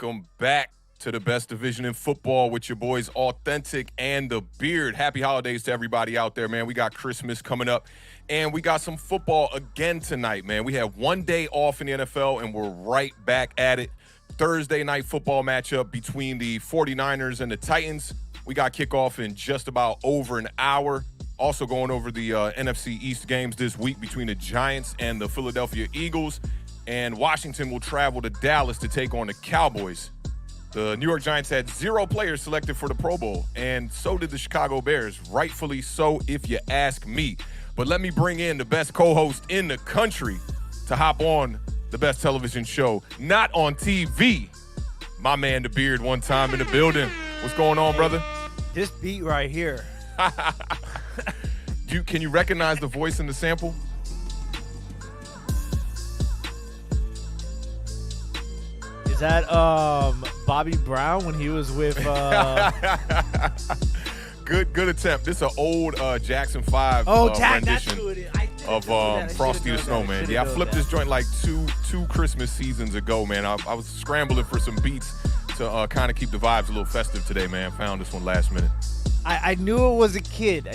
Welcome back to the best division in football with your boys Awthentik and The Beard. Happy holidays to everybody out there, man. We got Christmas coming up, and we got some football again tonight, man. We have one day off in the NFL, and we're right back at it. Thursday night football matchup between the 49ers and the Titans. We got kickoff in just about over an hour. Also going over the NFC East games this week between the Giants and the Philadelphia Eagles. And Washington will travel to Dallas to take on the Cowboys. The New York Giants had 0 players selected for the Pro Bowl, and so did the Chicago Bears. Rightfully so, if you ask me. But let me bring in the best co-host in the country to hop on the best television show, not on TV. My man, The Beard, one time in the building. What's going on, brother? This beat right here. Can you recognize the voice in the sample? Is that Bobby Brown when he was with Good attempt. This is an old Jackson 5 rendition of Frosty the Snowman. Yeah, I flipped this joint like two Christmas seasons ago, man. I was scrambling for some beats to kind of keep the vibes a little festive today, man. Found this one last minute. I knew it was a kid. I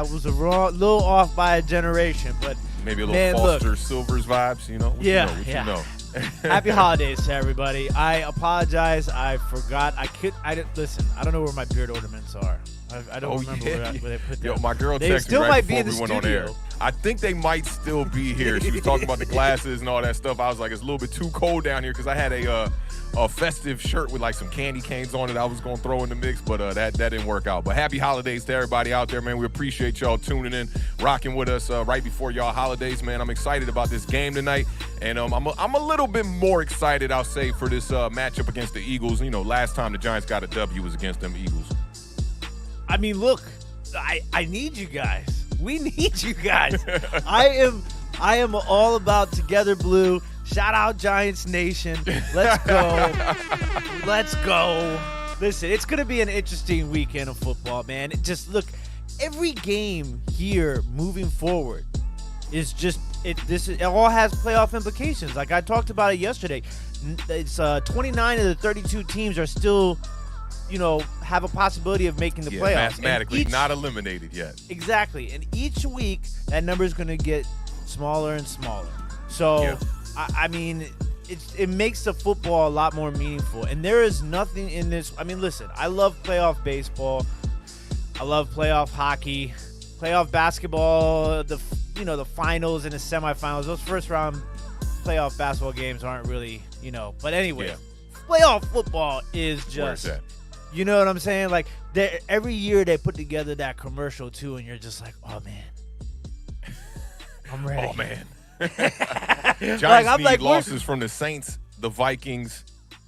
was little off by a generation, but maybe a little Foster Silvers vibes, you know? What you know? Happy holidays to everybody. I apologize. I forgot. I didn't listen. I don't know where my beard ornaments are. I don't remember where they put them. Yo, my girl they texted still me right might before be in we the went on air. studio. I think they might still be here. She was talking about the glasses and all that stuff. I was like, it's a little bit too cold down here because I had a festive shirt with like some candy canes on it I was going to throw in the mix, but that didn't work out. But happy holidays to everybody out there, man. We appreciate y'all tuning in, rocking with us right before y'all holidays, man. I'm excited about this game tonight, and I'm a little bit more excited, I'll say, for this matchup against the Eagles. You know, last time the Giants got a W was against them Eagles. I mean, look, I need you guys. We need you guys. I am all about Together Blue. Shout out Giants Nation. Let's go. Let's go. Listen, it's going to be an interesting weekend of football, man. Look, every game here moving forward is just it all has playoff implications. Like I talked about it yesterday. It's 29 of the 32 teams are still, have a possibility of making the playoffs. Mathematically not eliminated yet. Exactly. And each week that number is going to get smaller and smaller. So yeah. I mean, it makes the football a lot more meaningful. And there is nothing in this. I mean, listen, I love playoff baseball. I love playoff hockey, playoff basketball, the finals and the semifinals. Those first round playoff basketball games aren't really, But anyway, playoff football is just, you know what I'm saying? Like, every year they put together that commercial, too, and you're just like, oh, man. I'm ready. Oh, man. Giants need losses from the Saints, the Vikings,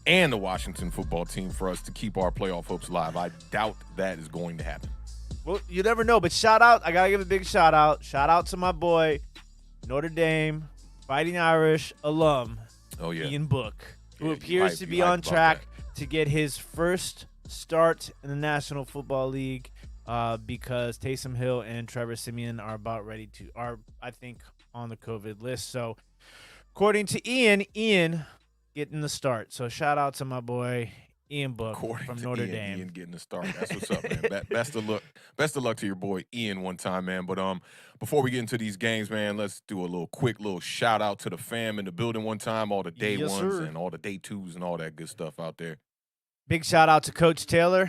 and the Washington football team for us to keep our playoff hopes alive. I doubt that is going to happen. Well, you never know, but shout out. I got to give a big shout out. Shout out to my boy, Notre Dame, Fighting Irish alum, Ian Book, who appears to be on track to get his first start in the National Football League because Taysom Hill and Trevor Siemian are I think, on the COVID list. So, according to Ian getting the start. So, shout out to my boy Ian Book from Notre Dame. Ian getting the start. That's what's up, man. Best of luck to your boy Ian one time, man. But before we get into these games, man, let's do a quick little shout out to the fam in the building one time, all the day ones and all the day twos and all that good stuff out there. Big shout out to Coach Taylor,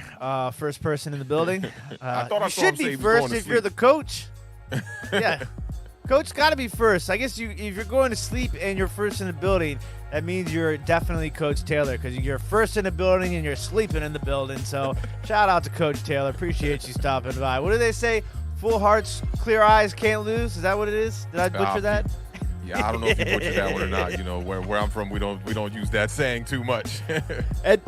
first person in the building. I thought I saw him say he was should be going first to if sleep. you're the coach. Yeah. Coach got to be first. I guess if you're going to sleep and you're first in the building, that means you're definitely Coach Taylor because you're first in the building and you're sleeping in the building. So shout out to Coach Taylor. Appreciate you stopping by. What do they say? Full hearts, clear eyes, can't lose. Is that what it is? Did I butcher that? Yeah, I don't know if you butchered that one or not. Where I'm from, we don't use that saying too much.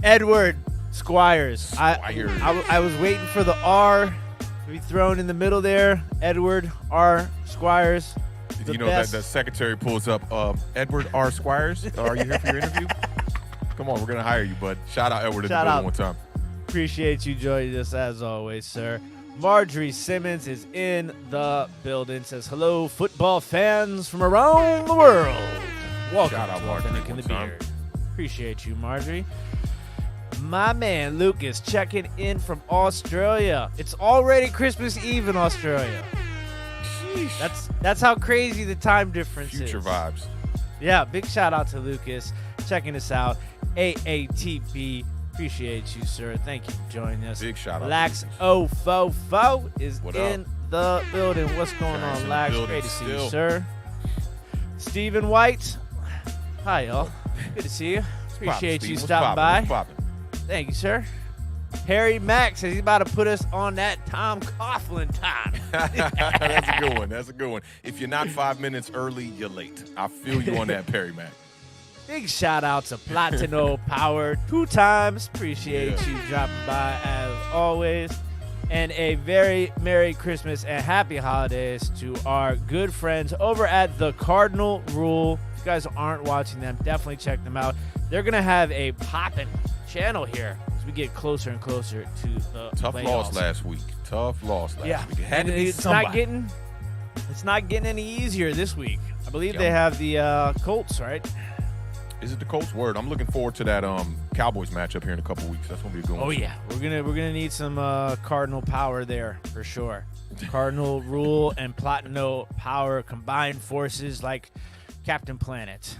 Edward Squires. I was waiting for the R to be thrown in the middle there. Edward R. Squires. That the secretary pulls up, Edward R. Squires, are you here for your interview? Come on, we're going to hire you, bud. Shout out Edward in the building one time. Appreciate you joining us as always, sir. Marjorie Simmons is in the building. Says, hello, football fans from around the world. Welcome Shout out to Marjorie Awthentik and The one time. Beard. Appreciate you, Marjorie. My man Lucas checking in from Australia. It's already Christmas Eve in Australia. Sheesh. That's how crazy the time difference is. Future vibes. Yeah, big shout out to Lucas checking us out. AATP, appreciate you, sir. Thank you for joining us. Big shout out. Lax Ofofo is What in up? the building. What's going Giants in on, the Lax? building Great to see you, still. sir. Stephen White, hi y'all. Good to see you. Appreciate you stopping by. What's poppin'? Thank you, sir. Harry Mack says he's about to put us on that Tom Coughlin time. That's a good one. That's a good one. If you're not 5 minutes early, you're late. I feel you on that, Perry Mac. Big shout out to Platino Power 2 times. Appreciate Yeah. you dropping by as always. And a very Merry Christmas and Happy Holidays to our good friends over at The Cardinal Rule. If you guys aren't watching them, definitely check them out. They're going to have a poppin' channel here as we get closer and closer to the Tough playoffs. loss last week. Tough loss last week. It had and to be it's somebody. not getting any easier this week. I believe Yeah. they have the Colts, right? Is it the Colts? Word. I'm looking forward to that Cowboys matchup here in a couple weeks. That's gonna be a good one. Oh yeah, we're gonna need some Cardinal power there for sure. Cardinal Rule and Platino Power combined forces like Captain Planet.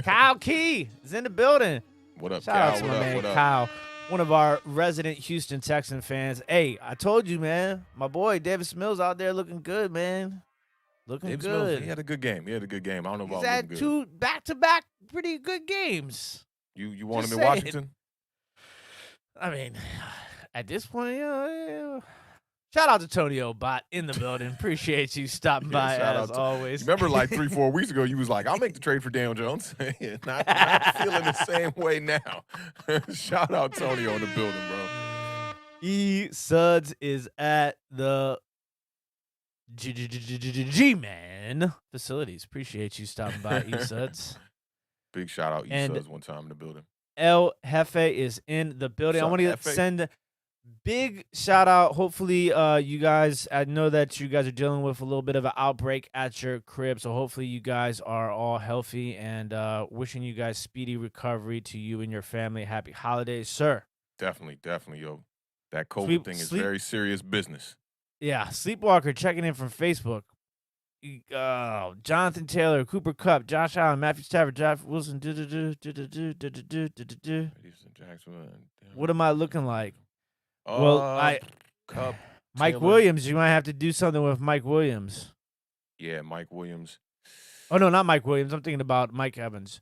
Kyle Key is in the building. What up, Shout Cal? out to What my up? man What up? Kyle, one of our resident Houston Texan fans. Hey, I told you, man, my boy Davis Mills out there looking good, man. Looking Davis good. Mills, he had a good game. He had a good game. I don't know He's about had looking good. 2 back-to-back pretty good games. You want Just him in saying. Washington? I mean, at this point, shout out to Tony Obot in the building. Appreciate you stopping Yeah, by shout as out to- always. Remember, like 3-4 weeks ago, you was like, "I'll make the trade for Daniel Jones." not feeling the same way now. Shout out Tony on the building, bro. E Suds is at the G-Man facilities. Appreciate you stopping by, E Suds. Big shout out And- East one time in the building. El Jefe is in the building. I What's want up, to Jefe? send big shout out. Hopefully, you guys, I know that you guys are dealing with a little bit of an outbreak at your crib. So hopefully you guys are all healthy and wishing you guys speedy recovery to you and your family. Happy holidays, sir. Definitely, yo. That COVID Sleep- thing is sleep- very serious business. Yeah, Sleepwalker checking in from Facebook. Jonathan Taylor, Cooper Kupp, Josh Allen, Matthew Stafford, Jeff Wilson. What am I looking like? Well, Cup. Mike Taylor. Williams. You might have to do something with Mike Williams. Yeah, Mike Williams. Oh no, not Mike Williams. I'm thinking about Mike Evans.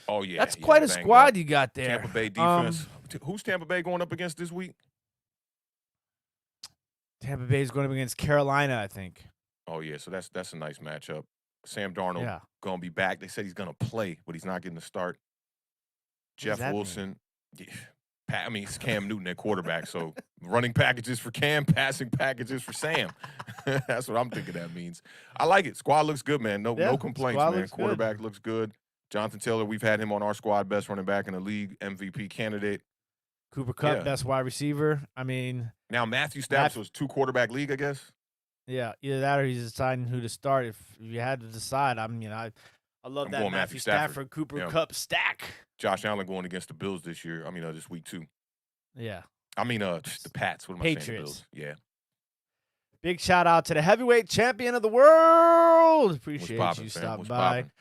Oh yeah, That's yeah, quite a banged squad up. you got there. Tampa Bay defense. Who's Tampa Bay going up against this week? Tampa Bay is going up against Carolina, I think. Oh yeah, so that's a nice matchup. Sam Darnold Yeah. gonna be back. They said he's gonna play, but he's not getting the start. does Jeff that mean? Wilson. Yeah. I mean, it's Cam Newton at quarterback. So running packages for Cam, passing packages for Sam. That's what I'm thinking that means. I like it. Squad looks good, man. No Yeah, complaints, squad man. looks good. Quarterback looks good. Jonathan Taylor, we've had him on our squad, best running back in the league, MVP candidate. Cooper Kupp, Yeah. best wide receiver. I mean, Now Matthew Stafford was 2-quarterback league, I guess. yeah, either that or he's deciding who to start. If you had to decide, I love I'm that going Matthew Matthew Stafford, Stafford. Cooper Yeah. Kupp stack. Josh Allen going against the Bills this year. This week too. Yeah. I mean, the Pats. What am I saying? The Patriots. Bills. Yeah. Big shout out to the heavyweight champion of the world. Appreciate poppin', you fam? stopping What's by. poppin'?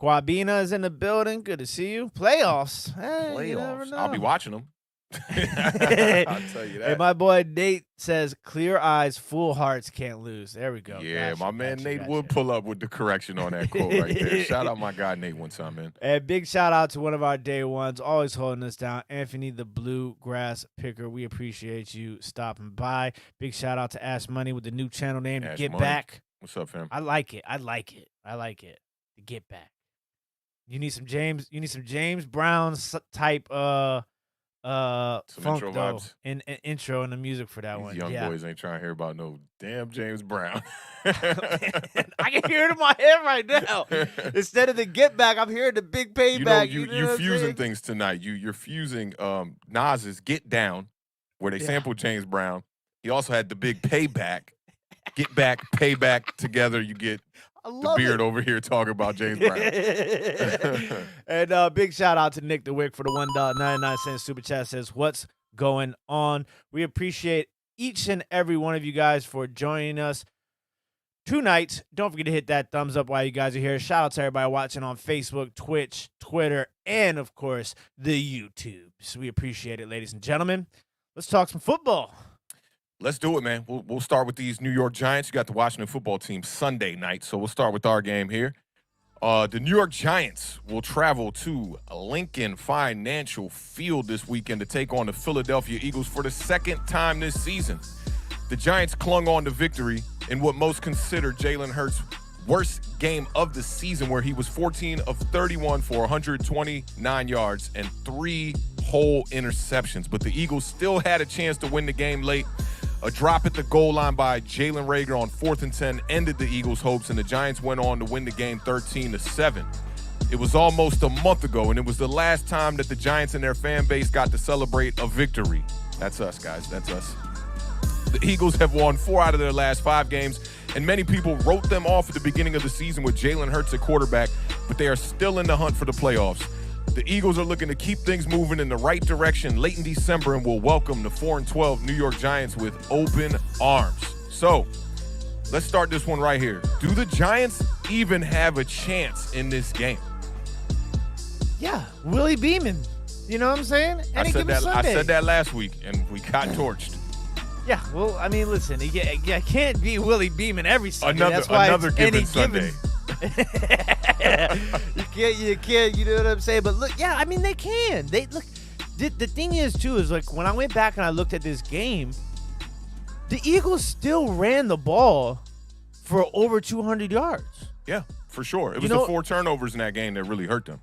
Guabina is in the building. Good to see you. Playoffs. Hey, you never Playoffs. know. I'll be watching them. I'll tell you that. Hey, my boy Nate says, clear eyes, full hearts can't lose. There we go. Yeah, Gotcha, my man gotcha, Nate gotcha. would pull up with the correction on that quote right there. Shout out my guy Nate one time, man. And big shout out to one of our day ones, always holding us down, Anthony the Bluegrass Picker. We appreciate you stopping by. Big shout out to Ash Money with the new channel name, Ash Get Money. Back. What's up, fam? I like it. The Get Back. You need some James Brown type Some funk intro though, vibes. in intro and the music for that These one. young Yeah. boys ain't trying to hear about no damn James Brown. I can hear it in my head right now. Instead of the Get Back, I'm hearing the Big Payback. you're what I'm fusing saying? things tonight. You're fusing Nas's Get Down, where they Yeah. sampled James Brown. He also had the big Payback. Get Back, Payback together. You get I love Beard it. over here talking about James Brown. And big shout out to Nick DeWick for the $1.99 super chat. Says, what's going on? We appreciate each and every one of you guys for joining us tonight. Don't forget to hit that thumbs up while you guys are here. Shout out to everybody watching on Facebook, Twitch, Twitter, and of course the YouTubes. We appreciate it, ladies and gentlemen. Let's talk some football. Let's do it, man. We'll start with these New York Giants. You got the Washington football team Sunday night, so we'll start with our game here. The New York Giants will travel to Lincoln Financial Field this weekend to take on the Philadelphia Eagles for the second time this season. The Giants clung on to victory in what most consider Jalen Hurts' worst game of the season, where he was 14 of 31 for 129 yards and 3 whole interceptions. But the Eagles still had a chance to win the game late. A drop at the goal line by Jalen Reagor on 4th and 10 ended the Eagles' hopes, and the Giants went on to win the game 13-7. It was almost a month ago, and it was the last time that the Giants and their fan base got to celebrate a victory. That's us, guys. That's us. The Eagles have won 4 out of their last 5 games, and many people wrote them off at the beginning of the season with Jalen Hurts at quarterback, but they are still in the hunt for the playoffs. The Eagles are looking to keep things moving in the right direction late in December and will welcome the 4-12 New York Giants with open arms. So, let's start this one right here. Do the Giants even have a chance in this game? Yeah, Willie Beeman. You know what I'm saying? I said that last week, and we got torched. Yeah, well, I mean, listen, you can't be Willie Beeman every Sunday. That's why another given Sunday. You can't, you know what I'm saying? But look, yeah, I mean, they can. They look. The thing is, too, is like when I went back and I looked at this game, the Eagles still ran the ball for over 200 yards. Yeah, for sure. It was the 4 turnovers in that game that really hurt them.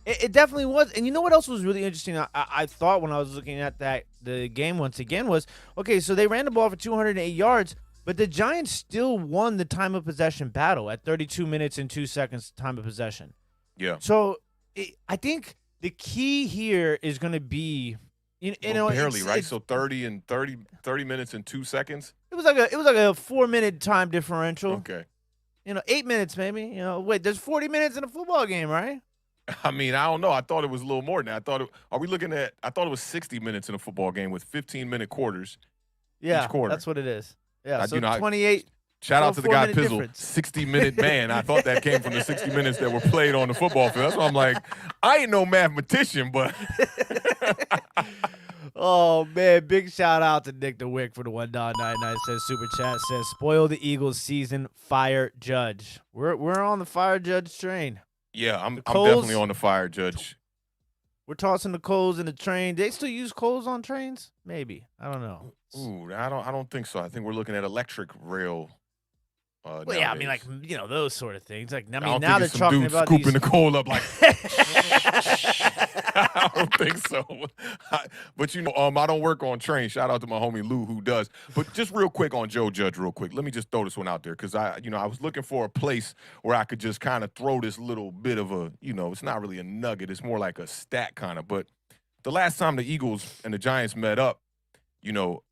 It definitely was. And you know what else was really interesting? I thought when I was looking at the game once again was, okay, so they ran the ball for 208 yards, but the Giants still won the time of possession battle at 32 minutes and 2 seconds time of possession. Yeah. So I think the key here is going to be, barely, right? So 30 minutes and 2 seconds. It was like a 4-minute time differential. Okay. 8 minutes maybe. Wait, there's 40 minutes in a football game, right? I mean, I don't know. I thought it was a little more than that. I thought it was 60 minutes in a football game with 15-minute quarters. Yeah, each quarter. that's what it is. Yeah, so 28. 28. Shout out to the guy Pizzle, difference. 60-minute man. I thought that came from the 60 minutes that were played on the football field. That's why I'm like, I ain't no mathematician, but. Oh, man, big shout out to Nick DeWick for the $1.99 super chat. Says, spoil the Eagles season, fire Judge. We're on the fire Judge train. Yeah, I'm definitely on the fire Judge. We're tossing the coals in the train. They still use coals on trains? Maybe. I don't know. Ooh, I don't think so. I think we're looking at electric rail. Well, yeah, I mean, like, those sort of things. Like, I mean, now they're talking about scooping the coal up like. I don't think so. But I don't work on trains. Shout out to my homie Lou who does. But just real quick on Joe Judge, real quick. Let me just throw this one out there because I was looking for a place where I could just kind of throw this little bit of a, it's not really a nugget. It's more like a stat kind of. But the last time the Eagles and the Giants met up,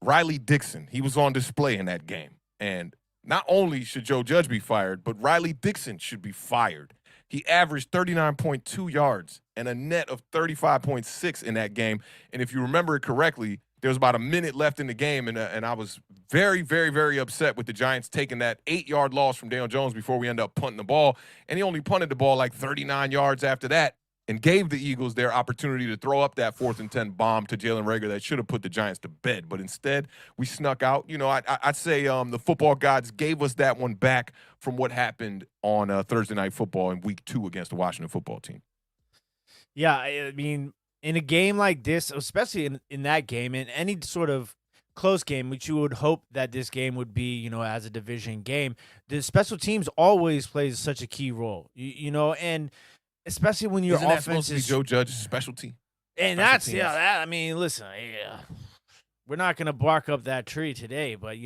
Riley Dixon, he was on display in that game. And not only should Joe Judge be fired, but Riley Dixon should be fired. He averaged 39.2 yards and a net of 35.6 in that game. And if you remember it correctly, there was about a minute left in the game, and I was very, very, very upset with the Giants taking that 8-yard loss from Daniel Jones before we end up punting the ball. And he only punted the ball like 39 yards after that and gave the Eagles their opportunity to throw up that 4th and 10 bomb to Jalen Reagor that should have put the Giants to bed. But instead, we snuck out. I'd say the football gods gave us that one back from what happened on Thursday Night Football in Week 2 against the Washington football team. Yeah, I mean, in a game like this, especially in that game, in any sort of close game, which you would hope that this game would be, as a division game, the special teams always plays such a key role, and especially when your offense is Joe Judge's specialty. And that's, I mean, listen, we're not going to bark up that tree today, but,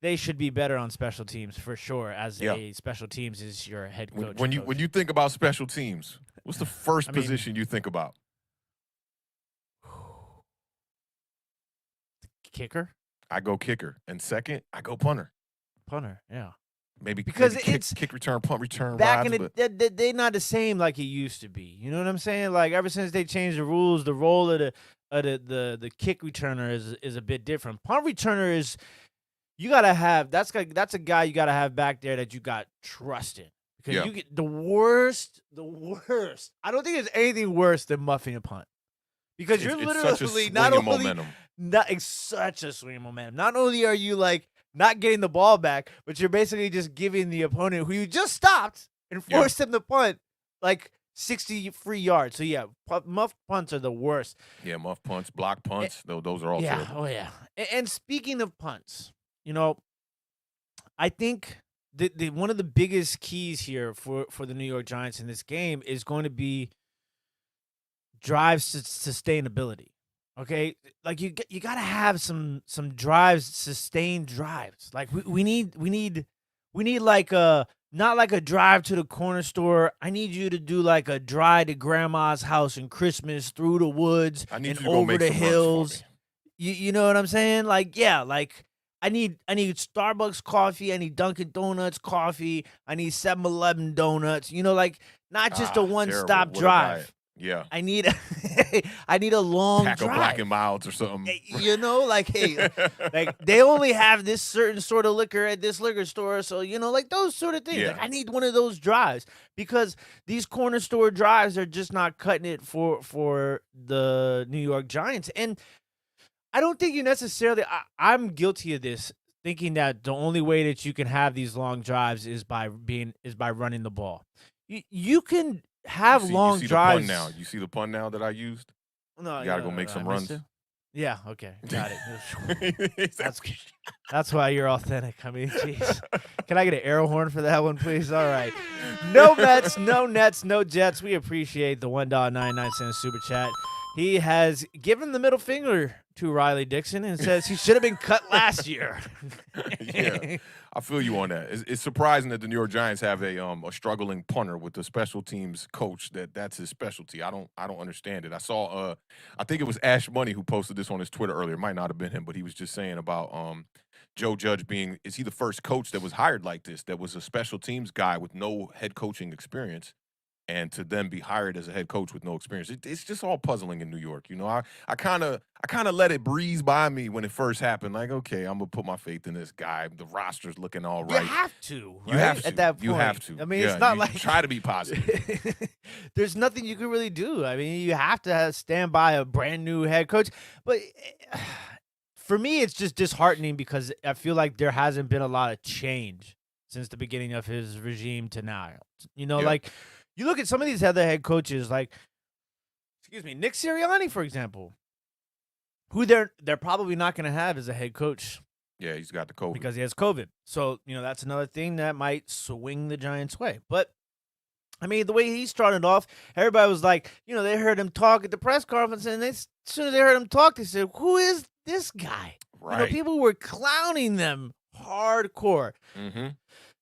they should be better on special teams for sure, as a special teams is your head coach. When you think about special teams, what's the first position you think about? Kicker? I go kicker. And second, I go punter. Punter, yeah. Maybe because maybe it's kick return, punt return back rides, in but they're not the same like it used to be. You know what I'm saying? Like ever since they changed the rules, the role of the kick returner is a bit different. Punt returner is you gotta have that's a guy you gotta have back there that you got trust in because yeah, you get the worst. I don't think there's anything worse than muffing a punt because you're it's such a literally swing not of only momentum. it's such a swing of momentum. Not only are you like not getting the ball back, but you're basically just giving the opponent who you just stopped and forced him to punt like 60 free yards. So yeah, muff punts are the worst. Yeah, muff punts, block punts, those are all Yeah, terrible. oh yeah. And speaking of punts, I think the one of the biggest keys here for the New York Giants in this game is going to be drive sustainability. Okay, like you got to have some drives, sustained drives. Like we need like a not like a drive to the corner store. I need you to do like a drive to grandma's house and Christmas through the woods I need and you to go over make the some runs for hills. me. You know what I'm saying? Like yeah, like I need Starbucks coffee. I need Dunkin' Donuts coffee. I need 7-Eleven donuts. Like not just a one Terrible. stop What a drive. diet. Yeah. I need I need a long Pack drive. of Black and Milds or something. Like hey, like they only have this certain sort of liquor at this liquor store, so like those sort of things. Yeah. Like I need one of those drives because these corner store drives are just not cutting it for the New York Giants. And I don't think you necessarily. I'm guilty of this, thinking that the only way that you can have these long drives is by running the ball. You can have long you see drives. The pun now. You see the pun now that I used? No, you gotta go make some runs. Yeah, okay, got it. That's why you're authentic. I mean, jeez. Can I get an air horn for that one, please? All right. No Mets, no Nets, no Jets. We appreciate the $1.99 super chat. He has given the middle finger to Riley Dixon and says he should have been cut last year. Yeah, I feel you on that. It's surprising that the New York Giants have a struggling punter with the special teams coach that's his specialty. I don't understand it. I saw I think it was Ash Money who posted this on his Twitter earlier. It might not have been him, but he was just saying about Joe Judge is he the first coach that was hired like this, that was a special teams guy with no head coaching experience, and to then be hired as a head coach with no experience. It's just all puzzling in New York. I kind of let it breeze by me when it first happened. Like, okay, I'm going to put my faith in this guy. The roster's looking all right. You have to, right? You have to. At that point. You have to. I mean, yeah, it's not you like try to be positive. There's nothing you can really do. I mean, you have to stand by a brand new head coach. But for me, it's just disheartening because I feel like there hasn't been a lot of change since the beginning of his regime to now. Like you look at some of these other head coaches, like, Nick Sirianni, for example, who they're probably not going to have as a head coach. Yeah, he's got the COVID. Because he has COVID. So, that's another thing that might swing the Giants' way. But, I mean, the way he started off, everybody was like, they heard him talk at the press conference, and as soon as they heard him talk, they said, who is this guy? Right. People were clowning them hardcore. Mm-hmm.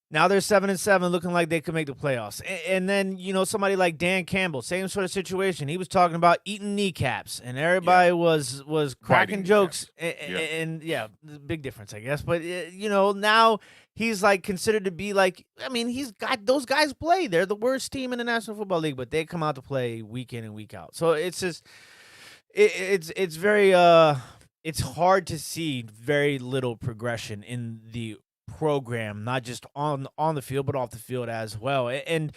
Now they're 7-7, looking like they could make the playoffs. And then, somebody like Dan Campbell, same sort of situation. He was talking about eating kneecaps, and everybody was cracking jokes. And big difference, I guess. But, now he's like considered to be like, I mean, he's got those guys play. They're the worst team in the National Football League, but they come out to play week in and week out. So it's just, it's very, it's hard to see very little progression in the program, not just on the field, but off the field as well. And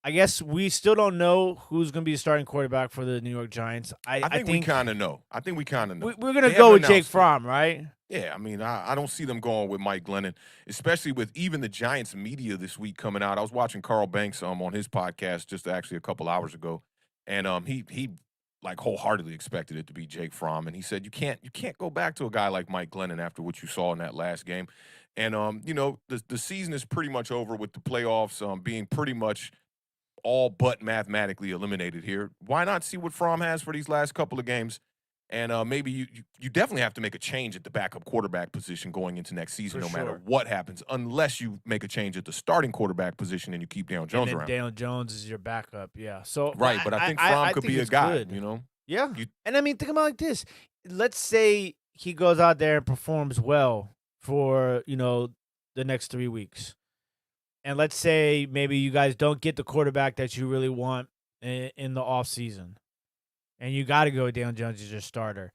I guess we still don't know who's going to be the starting quarterback for the New York Giants. I think we kind of know. We're going to go with Jake Fromm, right? Yeah, I mean, I don't see them going with Mike Glennon, especially with even the Giants media this week coming out. I was watching Carl Banks on his podcast just actually a couple hours ago, and he like wholeheartedly expected it to be Jake Fromm, and he said you can't go back to a guy like Mike Glennon after what you saw in that last game. And, the season is pretty much over with the playoffs being pretty much all but mathematically eliminated here. Why not see what Fromm has for these last couple of games? And maybe you definitely have to make a change at the backup quarterback position going into next season, no matter what happens, unless you make a change at the starting quarterback position and you keep Daniel Jones around. Daniel Jones is your backup, yeah. So right, but I think Fromm could be a guy, good. Yeah. And I mean, think about it like this. Let's say he goes out there and performs well for, the next 3 weeks. and let's say maybe you guys don't get the quarterback that you really want in the offseason, and you got to go with Daniel Jones as your starter.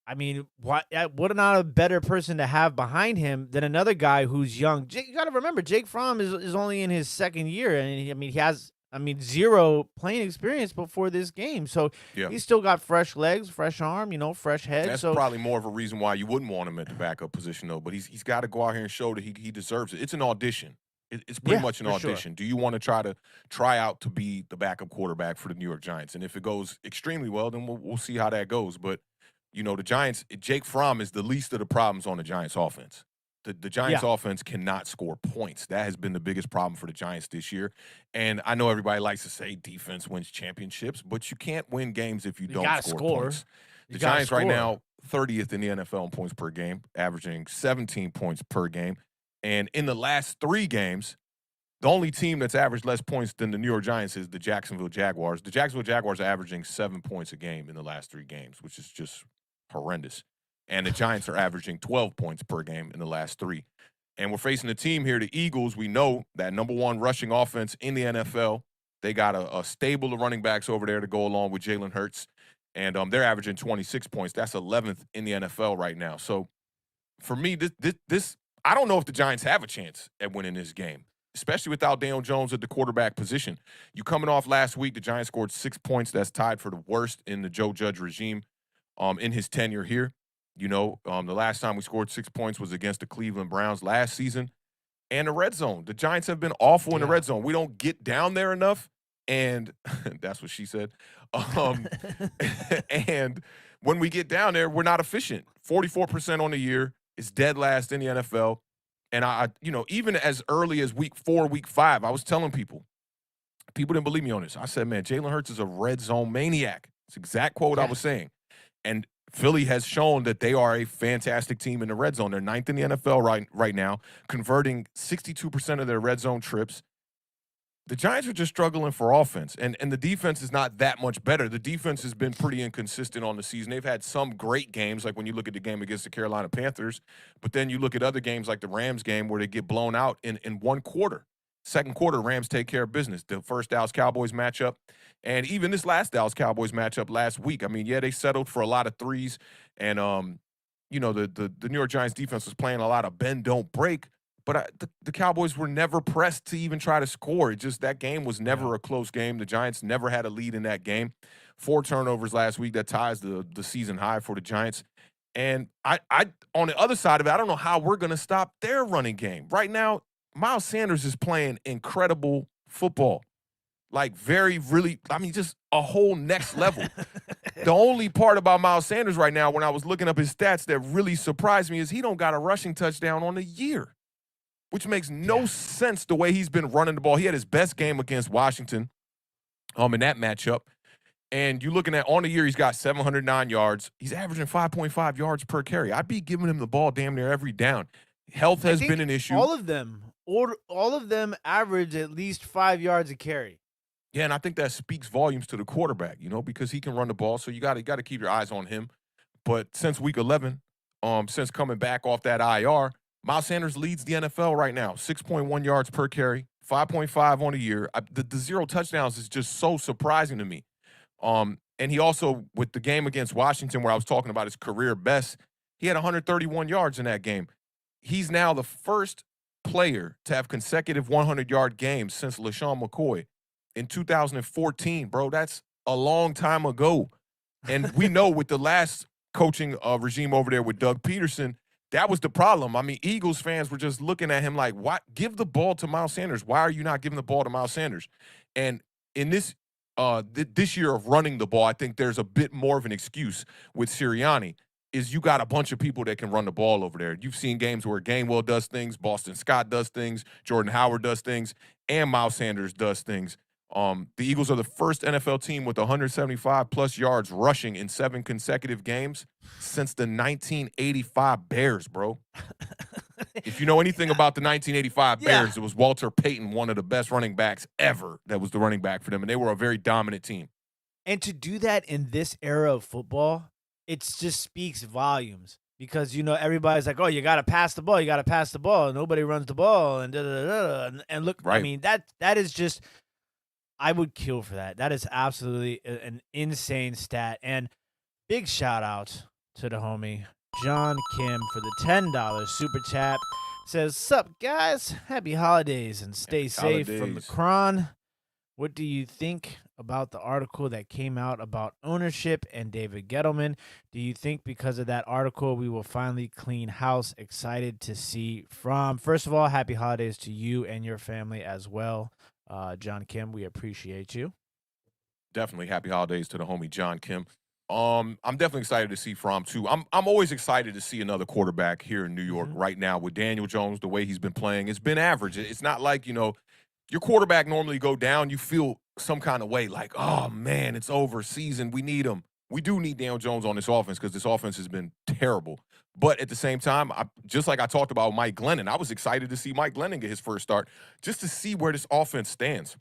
I mean, what not a better person to have behind him than another guy who's young? You got to remember, Jake Fromm is only in his second year, and he has zero playing experience before this game. So he's still got fresh legs, fresh arm, fresh head. That's probably more of a reason why you wouldn't want him at the backup position, though. But he's got to go out here and show that he deserves it. It's an audition. It's pretty much an audition. Sure. Do you want to try out to be the backup quarterback for the New York Giants? And if it goes extremely well, then we'll see how that goes. But the Giants, Jake Fromm is the least of the problems on the Giants offense. The Giants offense cannot score points. That has been the biggest problem for the Giants this year. And I know everybody likes to say defense wins championships, but you can't win games if you don't score points. The Giants right now, 30th in the NFL in points per game, averaging 17 points per game. And in the last 3 games, the only team that's averaged less points than the New York Giants is the Jacksonville Jaguars. The Jacksonville Jaguars are averaging 7 points a game in the last 3 games, which is just horrendous. And the Giants are averaging 12 points per game in the last 3. And we're facing a team here, the Eagles. We know that #1 rushing offense in the NFL. They got a stable of running backs over there to go along with Jalen Hurts. And they're averaging 26 points. That's 11th in the NFL right now. So for me, this I don't know if the Giants have a chance at winning this game, especially without Daniel Jones at the quarterback position. You coming off last week, the Giants scored 6 points. That's tied for the worst in the Joe Judge regime in his tenure here. The last time we scored 6 points was against the Cleveland Browns last season. And the red zone. The Giants have been awful in the red zone. We don't get down there enough. And that's what she said. And when we get down there, we're not efficient. 44% on the year. It's dead last in the NFL. And even as early as week 4, week 5, I was telling people didn't believe me on this. I said, man, Jalen Hurts is a red zone maniac. It's the exact quote I was saying. And Philly has shown that they are a fantastic team in the red zone. They're 9th in the NFL right now, converting 62% of their red zone trips. The Giants are just struggling for offense, and the defense is not that much better. The defense has been pretty inconsistent on the season. They've had some great games, like when you look at the game against the Carolina Panthers, but then you look at other games like the Rams game where they get blown out in 1 quarter. Second quarter, Rams take care of business. The first Dallas Cowboys matchup, and even this last Dallas Cowboys matchup last week. They settled for a lot of threes, and the New York Giants defense was playing a lot of bend, don't break. But the Cowboys were never pressed to even try to score. That game was never a close game. The Giants never had a lead in that game. 4 turnovers last week. That ties the season high for the Giants. And I on the other side of it, I don't know how we're going to stop their running game. Right now, Miles Sanders is playing incredible football. Like just a whole next level. The only part about Miles Sanders right now, when I was looking up his stats that really surprised me, is he don't got a rushing touchdown on the year, which makes no sense the way he's been running the ball. He had his best game against Washington in that matchup. And you're looking at on the year, he's got 709 yards. He's averaging 5.5 yards per carry. I'd be giving him the ball damn near every down. Health has been an issue. All of them average at least 5 yards a carry. Yeah, and I think that speaks volumes to the quarterback, because he can run the ball. So you got to keep your eyes on him. But since week 11, since coming back off that IR, Miles Sanders leads the NFL right now, 6.1 yards per carry, 5.5 on a year. The 0 touchdowns is just so surprising to me. And he also, with the game against Washington where I was talking about his career best, he had 131 yards in that game. He's now the first player to have consecutive 100-yard games since LaShawn McCoy in 2014, bro. That's a long time ago. And we know with the last coaching regime over there with Doug Peterson, that was the problem. Eagles fans were just looking at him like, "What? Give the ball to Miles Sanders. Why are you not giving the ball to Miles Sanders?" And in this this year of running the ball, I think there's a bit more of an excuse with Sirianni. Is you got a bunch of people that can run the ball over there. You've seen games where Gainwell does things, Boston Scott does things, Jordan Howard does things, and Miles Sanders does things. The Eagles are the first NFL team with 175-plus yards rushing in 7 consecutive games since the 1985 Bears, bro. If you know anything about the 1985 Bears, it was Walter Payton, one of the best running backs ever, that was the running back for them, and they were a very dominant team. And to do that in this era of football, it just speaks volumes because everybody's like, oh, you got to pass the ball, you got to pass the ball. Nobody runs the ball, and da, da, da, da. And look, I Right. mean that is just, I would kill for that. That is absolutely an insane stat. And big shout out to the homie John Kim for the $10 super chat. Says, sup guys, happy holidays and stay safe from the holidays. Kron. What do you think about the article that came out about ownership and David Gettleman? Do you think because of that article we will finally clean house? Excited to see Fromm. First of all, happy holidays to you and your family as well. John Kim, we appreciate you. Definitely happy holidays to the homie John Kim. I'm definitely excited to see Fromm too. I'm always excited to see another quarterback here in New York right now with Daniel Jones, the way he's been playing. It's been average. It's not like, your quarterback normally go down, you feel some kind of way like, oh man, it's over, season, we need him. We do need Daniel Jones on this offense because this offense has been terrible. But at the same time, just like I talked about Mike Glennon, I was excited to see Mike Glennon get his first start just to see where this offense stands.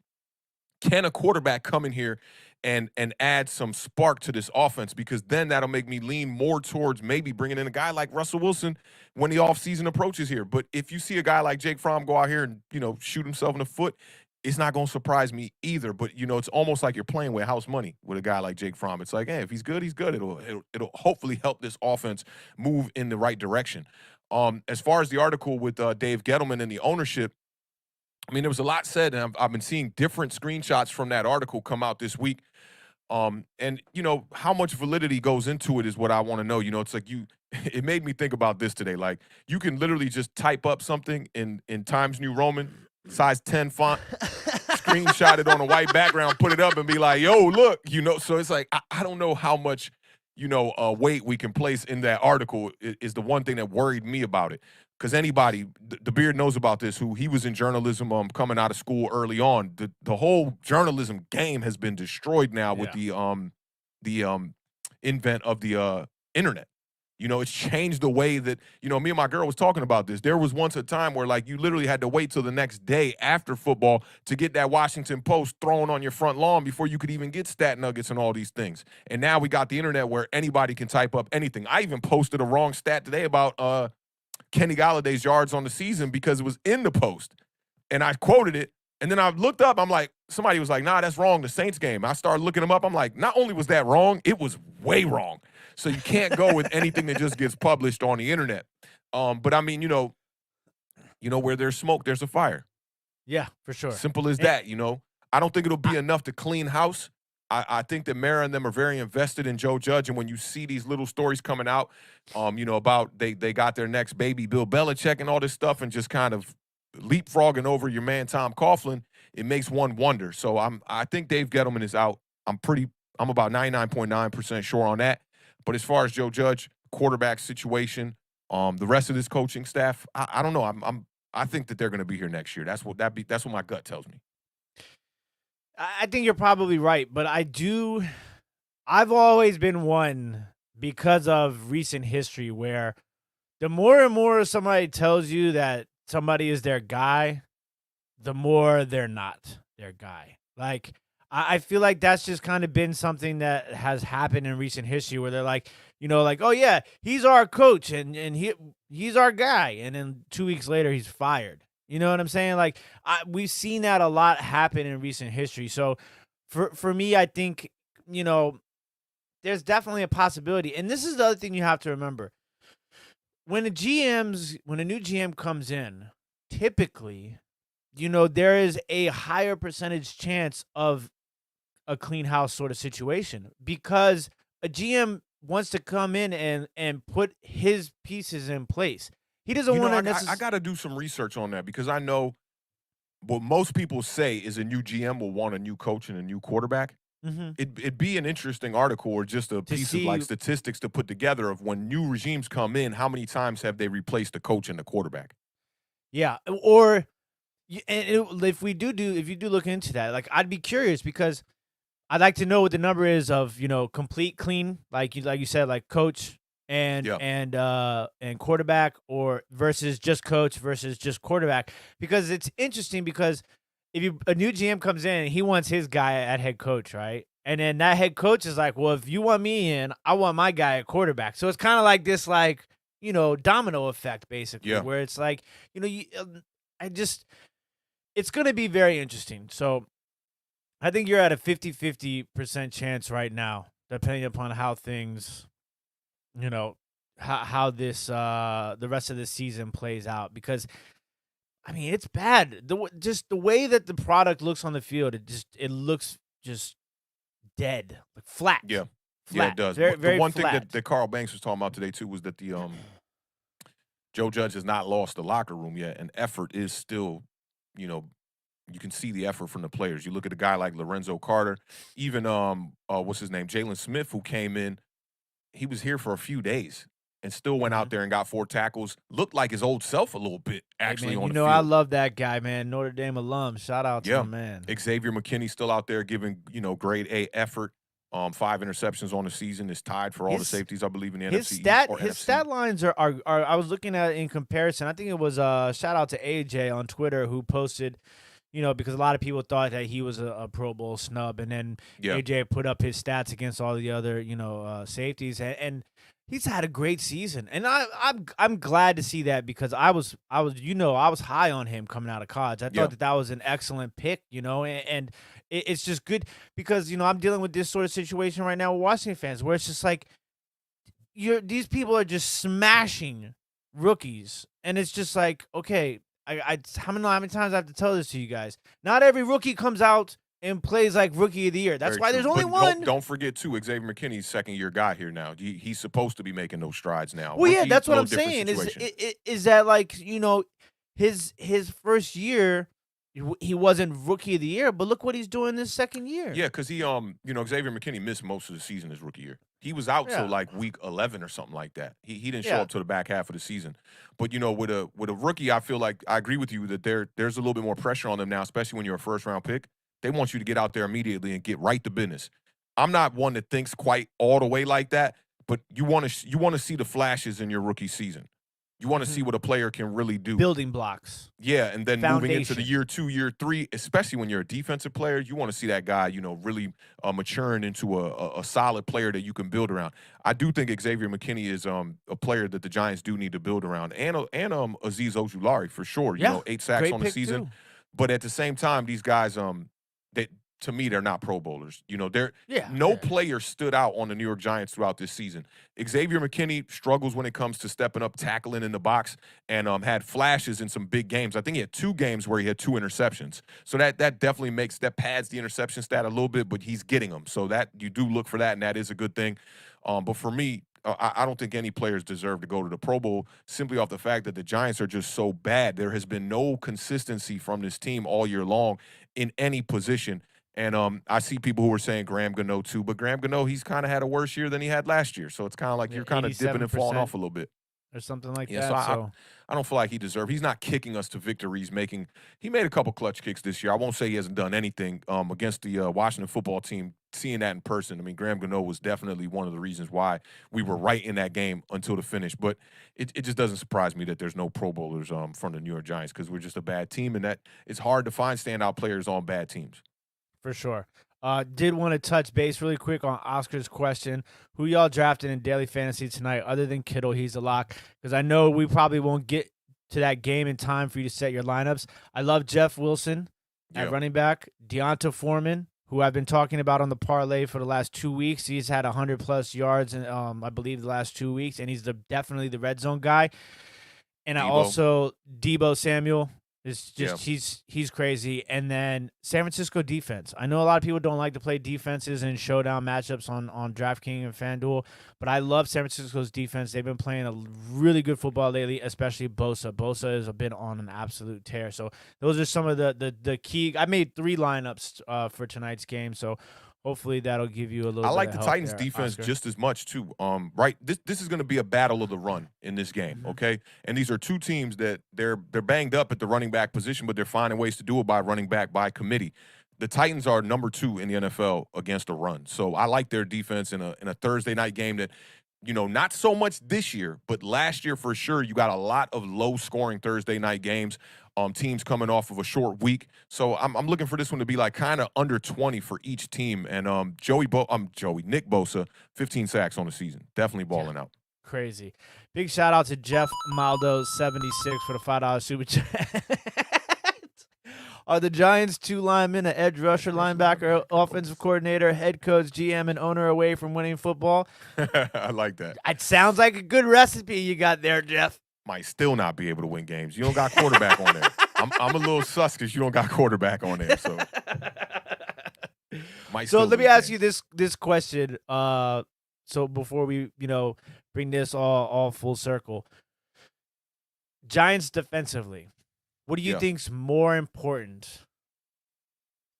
Can a quarterback come in here and add some spark to this offense? Because then that'll make me lean more towards maybe bringing in a guy like Russell Wilson when the offseason approaches here. But if you see a guy like Jake Fromm go out here and, shoot himself in the foot, it's not going to surprise me either. But, it's almost like you're playing with house money with a guy like Jake Fromm. It's like, hey, if he's good, he's good. It'll hopefully help this offense move in the right direction. As far as the article with Dave Gettleman and the ownership, I mean, there was a lot said, and I've been seeing different screenshots from that article come out this week. And how much validity goes into it is what I want to know. It's like it made me think about this today. Like, you can literally just type up something in Times New Roman, size 10 font, screenshot it on a white background, put it up, and be like, yo, look, So it's like I don't know how much weight we can place in that article is the one thing that worried me about it. Because anybody, the Beard knows about this, who he was in journalism coming out of school early on. The whole journalism game has been destroyed now with the invent of the internet. It's changed the way that, me and my girl was talking about this. There was once a time where, like, you literally had to wait till the next day after football to get that Washington Post thrown on your front lawn before you could even get stat nuggets and all these things. And now we got the internet where anybody can type up anything. I even posted a wrong stat today about Kenny Galladay's yards on the season because it was in the Post. And I quoted it. And then I looked up. I'm like, somebody was like, nah, that's wrong. The Saints game. I started looking them up. I'm like, not only was that wrong, it was way wrong. So you can't go with anything that just gets published on the internet. But I mean, where there's smoke, there's a fire. Yeah, for sure. Simple as that, I don't think it'll be enough to clean house. I think that Mara and them are very invested in Joe Judge, and when you see these little stories coming out, about they got their next baby, Bill Belichick, and all this stuff, and just kind of leapfrogging over your man Tom Coughlin, it makes one wonder. So I think Dave Gettleman is out. I'm about 99.9% sure on that. But as far as Joe Judge, quarterback situation, the rest of this coaching staff, I don't know. I think that they're going to be here next year. That's what my gut tells me. I think you're probably right, but I've always been one, because of recent history, where the more and more somebody tells you that somebody is their guy, the more they're not their guy. Like, I feel like that's just kind of been something that has happened in recent history, where they're like, oh yeah, he's our coach and he's our guy, and then 2 weeks later he's fired. You know what I'm saying? Like, we've seen that a lot happen in recent history. So for me, I think, there's definitely a possibility. And this is the other thing you have to remember. When a new GM comes in, typically, there is a higher percentage chance of a clean house sort of situation, because a GM wants to come in and put his pieces in place. He doesn't want to necessarily. I got to do some research on that, because I know what most people say is a new GM will want a new coach and a new quarterback. Mm-hmm. It'd be an interesting article, or just a piece of like statistics to put together of when new regimes come in, how many times have they replaced the coach and the quarterback? Yeah, or if you do look into that, like, I'd be curious, because I'd like to know what the number is of complete clean, like you said, like coach and quarterback, or versus just coach versus just quarterback. Because it's interesting, because if a new GM comes in and he wants his guy at head coach, right? And then that head coach is like, well, if you want me in, I want my guy at quarterback. So it's kind of like this, like, domino effect basically, Yeah. where it's like, it's going to be very interesting. So I think you're at a 50-50% chance right now, depending upon how things, you know, how this the rest of the season plays out. Because I mean, it's bad. Just the way that the product looks on the field, it looks just dead, like flat. Yeah. Yeah, Flat. it does. Very, But the very one thing flat. that Carl Banks was talking about today too was that the Joe Judge has not lost the locker room yet, and effort is still, you know, you can see the effort from the players. You look at a guy like Lorenzo Carter, even what's his name, Jalen Smith, who came in. He was here for a few days and still went out there and got 4 tackles. Looked like his old self a little bit, actually, Hey, man, on the field. I love that guy, man. Notre Dame alum. Shout out to Yeah. him, man. Xavier McKinney still out there giving, grade A effort. 5 interceptions on the season, is tied for all the safeties, I believe, in the NFC East or His NFC. stat lines are I was looking at it in comparison. I think it was shout out to AJ on Twitter who posted, because a lot of people thought that he was a Pro Bowl snub, and then Yeah. AJ put up his stats against all the other safeties, and he's had a great season, and I'm glad to see that, because I was high on him coming out of college. I thought that was an excellent pick, and it's just good because I'm dealing with this sort of situation right now with Washington fans, where it's just like these people are just smashing rookies, and it's just like, okay, how many times I have to tell this to you guys? Not every rookie comes out and plays like Rookie of the Year. That's Very why true. there's only But one. Don't forget, too, Xavier McKinney's second-year guy here now. He's supposed to be making those strides now. Well, yeah, Rookie, that's what I'm little saying. different situation. Is that, like, his first year, he wasn't Rookie of the Year, but look what he's doing this second year. Yeah, because he, Xavier McKinney missed most of the season his rookie year. He was out till like week 11 or something like that. He didn't show up till the back half of the season. But with a rookie, I feel like I agree with you that there's a little bit more pressure on them now, especially when you're a first round pick. They want you to get out there immediately and get right to business. I'm not one that thinks quite all the way like that, but you want to see the flashes in your rookie season. You want to see what a player can really do. Building blocks. Yeah, and then moving into the Foundation. year 2, year 3, especially when you're a defensive player, you want to see that guy, really maturing into a solid player that you can build around. I do think Xavier McKinney is a player that the Giants do need to build around, and Azeez Ojulari for sure. 8 sacks great on the pick season, too. but at the same time, these guys that. To me, they're not Pro Bowlers. No player stood out on the New York Giants throughout this season. Xavier McKinney struggles when it comes to stepping up, tackling in the box, and had flashes in some big games. I think he had 2 games where he had 2 interceptions. So that definitely pads the interception stat a little bit, but he's getting them. So that you do look for that, and that is a good thing. But for me, I don't think any players deserve to go to the Pro Bowl simply off the fact that the Giants are just so bad. There has been no consistency from this team all year long in any position. And I see people who are saying Graham Gano too, but Graham Gano, he's kind of had a worse year than he had last year. So it's kind of like you're kind of dipping and falling off a little bit. Or something like Yeah, that. so I don't feel like he deserves. He's not kicking us to victory. He made a couple clutch kicks this year. I won't say he hasn't done anything against the Washington football team. Seeing that in person, I mean, Graham Gano was definitely one of the reasons why we were right in that game until the finish. But it just doesn't surprise me that there's no Pro Bowlers from the New York Giants, because we're just a bad team, and that it's hard to find standout players on bad teams. For sure. Did want to touch base really quick on Oscar's question. Who y'all drafted in daily fantasy tonight other than Kittle? He's a lock. Because I know we probably won't get to that game in time for you to set your lineups. I love Jeff Wilson at running back. Deonta Foreman, who I've been talking about on the parlay for the last 2 weeks. He's had 100-plus yards in, I believe, the last 2 weeks, and he's definitely the red zone guy. And I also, Deebo Samuel. It's just he's crazy. And then San Francisco defense. I know a lot of people don't like to play defenses in showdown matchups on DraftKings and FanDuel, but I love San Francisco's defense. They've been playing a really good football lately, especially Bosa. Bosa has been on an absolute tear. So those are some of the key. I made 3 lineups for tonight's game, so hopefully that'll give you a little bit of help. I like the Titans there, defense Oscar. just as much too. Right, this is going to be a battle of the run in this game, okay? And these are 2 teams that they're banged up at the running back position, but they're finding ways to do it by running back by committee. The Titans are number 2 in the NFL against a run, so I like their defense in a Thursday night game that, not so much this year, but last year for sure. You got a lot of low-scoring Thursday night games. Teams coming off of a short week. So I'm looking for this one to be like kind of under 20 for each team. And Nick Bosa, 15 sacks on the season. Definitely balling out. Crazy. Big shout out to Jeff Maldo76 for the $5 super chat. Are the Giants 2 linemen, an edge rusher, linebacker, offensive coordinator, head coach, GM, and owner away from winning football? I like that. It sounds like a good recipe you got there, Jeff. Might still not be able to win games. You don't got quarterback on there. I'm a little sus because you don't got quarterback on there. So, let me ask you this question. So before we bring this all full circle, Giants defensively, what do you think's more important